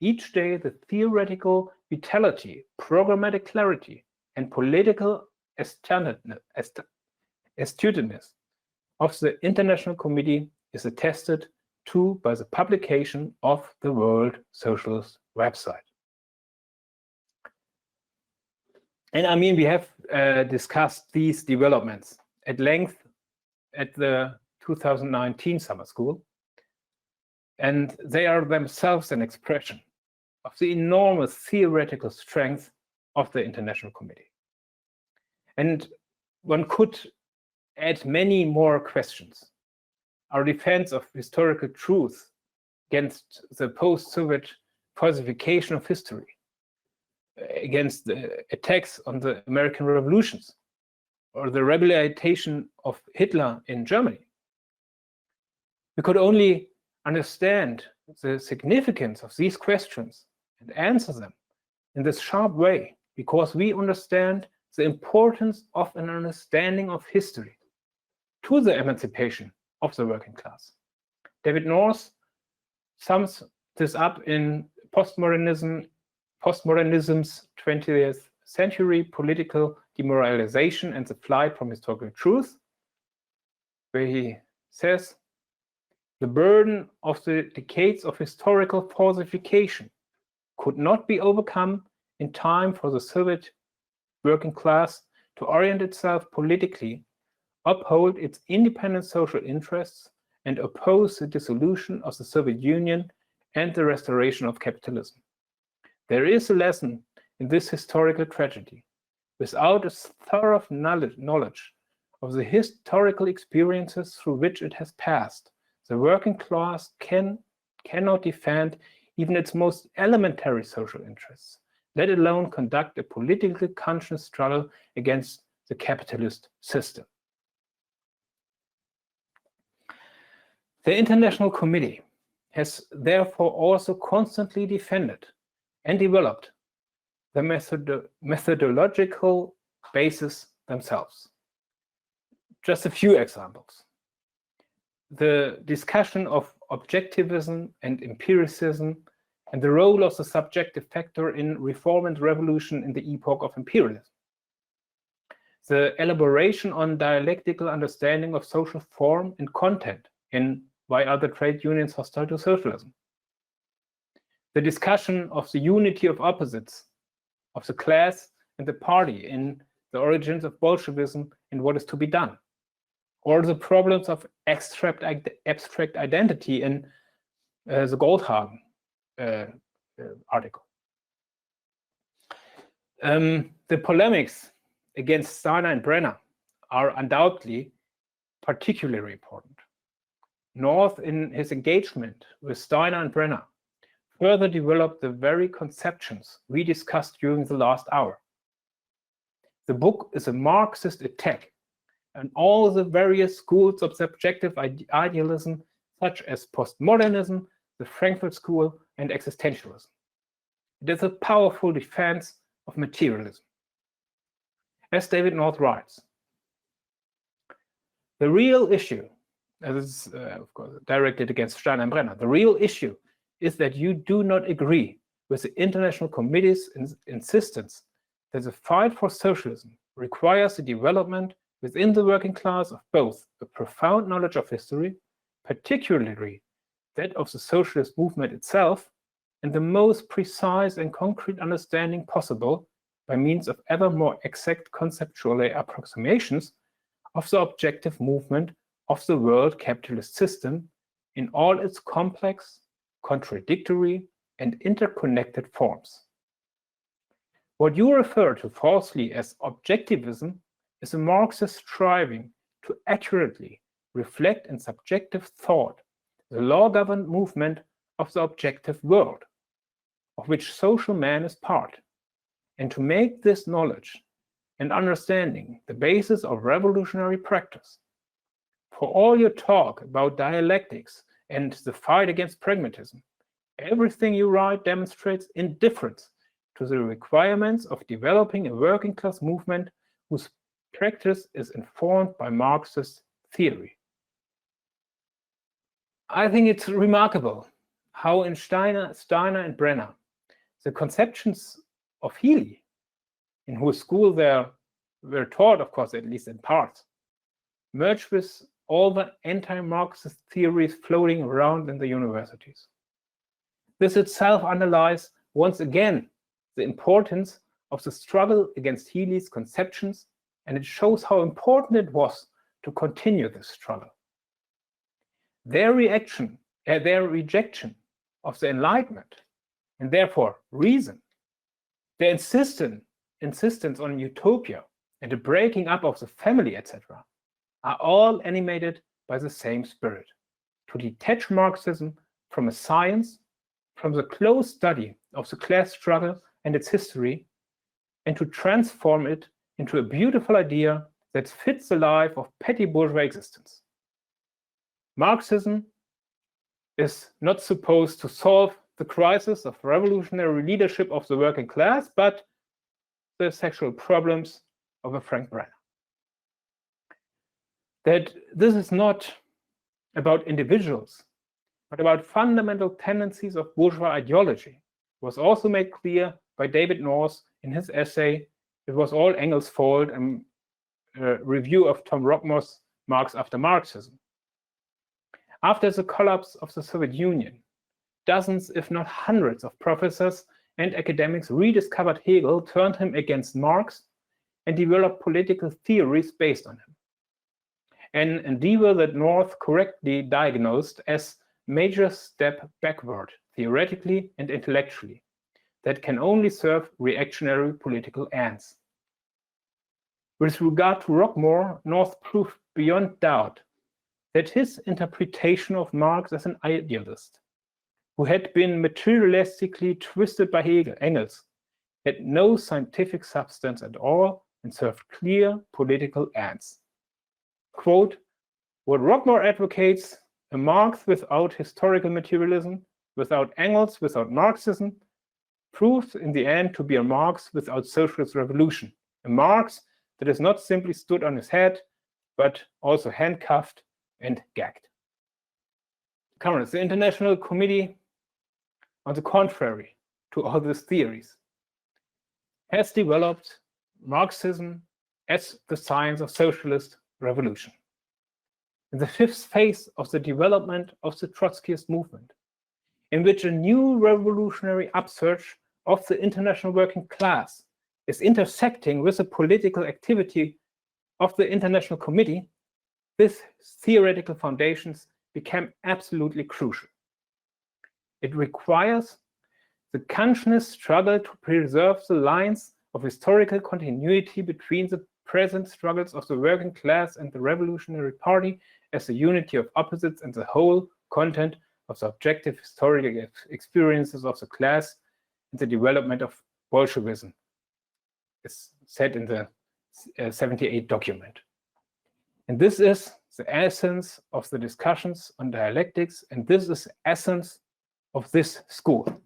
each day the theoretical vitality, programmatic clarity, and political astuteness of the International Committee is attested to by the publication of the World Socialist website." And I mean, we have discussed these developments at length at the 2019 summer school. and they are themselves an expression of the enormous theoretical strength of the International Committee. And one could add many more questions. Our defense of historical truth against the post-Soviet falsification of history, against the attacks on the American revolutions, or the rehabilitation of Hitler in Germany. We could only understand the significance of these questions and answer them in this sharp way because we understand the importance of an understanding of history to the emancipation of the working class. David North sums this up in postmodernism's 20th century political demoralization and the flight from historical truth, where he says, the burden of the decades of historical falsification could not be overcome in time for the Soviet working class to orient itself politically, uphold its independent social interests, and oppose the dissolution of the Soviet Union and the restoration of capitalism. There is a lesson in this historical tragedy. Without a thorough knowledge of the historical experiences through which it has passed, the working class cannot defend even its most elementary social interests, let alone conduct a politically conscious struggle against the capitalist system. The International Committee has therefore also constantly defended and developed the methodological basis themselves. Just a few examples. The discussion of objectivism and empiricism and the role of the subjective factor in reform and revolution in the epoch of imperialism. The elaboration on dialectical understanding of social form and content in Why Are the Trade Unions Hostile to Socialism? The discussion of the unity of opposites, of the class and the party in The Origins of Bolshevism and What is to be Done, or the problems of abstract identity in the Goldhagen article. The polemics against Steiner and Brenner are undoubtedly particularly important. North, in his engagement with Steiner and Brenner, further developed the very conceptions we discussed during the last hour. The book is a Marxist attack on all the various schools of subjective idealism, such as postmodernism, the Frankfurt School, and existentialism. It is a powerful defense of materialism. As David North writes, the real issue, as is of course directed against Steiner and Brenner, the real issue is that you do not agree with the International Committee's insistence that the fight for socialism requires the development within the working class of both a profound knowledge of history, particularly that of the socialist movement itself, and the most precise and concrete understanding possible by means of ever more exact conceptual approximations of the objective movement of the world capitalist system in all its complex, contradictory, and interconnected forms. What you refer to falsely as objectivism is a Marxist striving to accurately reflect in subjective thought the law-governed movement of the objective world, of which social man is part, and to make this knowledge and understanding the basis of revolutionary practice. For all your talk about dialectics and the fight against pragmatism, everything you write demonstrates indifference to the requirements of developing a working class movement whose practice is informed by Marxist theory. I think it's remarkable how in Steiner and Brenner, the conceptions of Healy, in whose school they were taught, of course, at least in part, merge with all the anti-Marxist theories floating around in the universities. This itself underlies, once again, the importance of the struggle against Healy's conceptions, and it shows how important it was to continue this struggle. Their reaction their rejection of the Enlightenment, and therefore reason, their insistence on utopia and the breaking up of the family, etc., are all animated by the same spirit: to detach Marxism from a science, from the close study of the class struggle and its history, and to transform it into a beautiful idea that fits the life of petty bourgeois existence. Marxism is not supposed to solve the crisis of revolutionary leadership of the working class, but the sexual problems of a Frank Brenner. That this is not about individuals, but about fundamental tendencies of bourgeois ideology was also made clear by David North in his essay, "It Was All Engels' Fault," a review of Tom Rockmore's Marx After Marxism. After the collapse of the Soviet Union, dozens, if not hundreds, of professors and academics rediscovered Hegel, turned him against Marx, and developed political theories based on him. An endeavor that North correctly diagnosed as major step backward, theoretically and intellectually, that can only serve reactionary political ends. With regard to Rockmore, North proved beyond doubt that his interpretation of Marx as an idealist, who had been materialistically twisted by Engels, had no scientific substance at all and served clear political ends. Quote, "What Rockmore advocates, a Marx without historical materialism, without Engels, without Marxism, proves in the end to be a Marx without socialist revolution, a Marx that is not simply stood on his head, but also handcuffed and gagged." Comrades, the International Committee, on the contrary to all these theories, has developed Marxism as the science of socialist revolution. In the fifth phase of the development of the Trotskyist movement, in which a new revolutionary upsurge of the international working class is intersecting with the political activity of the International Committee, these theoretical foundations became absolutely crucial. It requires the conscious struggle to preserve the lines of historical continuity between the present struggles of the working class and the Revolutionary Party as the unity of opposites and the whole content of the objective historical experiences of the class and the development of Bolshevism. It's said in the 78 document. And this is the essence of the discussions on dialectics, and this is the essence of this school,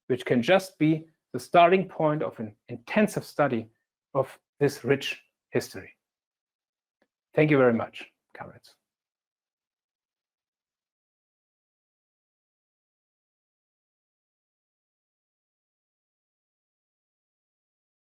which can just be the starting point of an intensive study of this rich history. Thank you very much, comrades.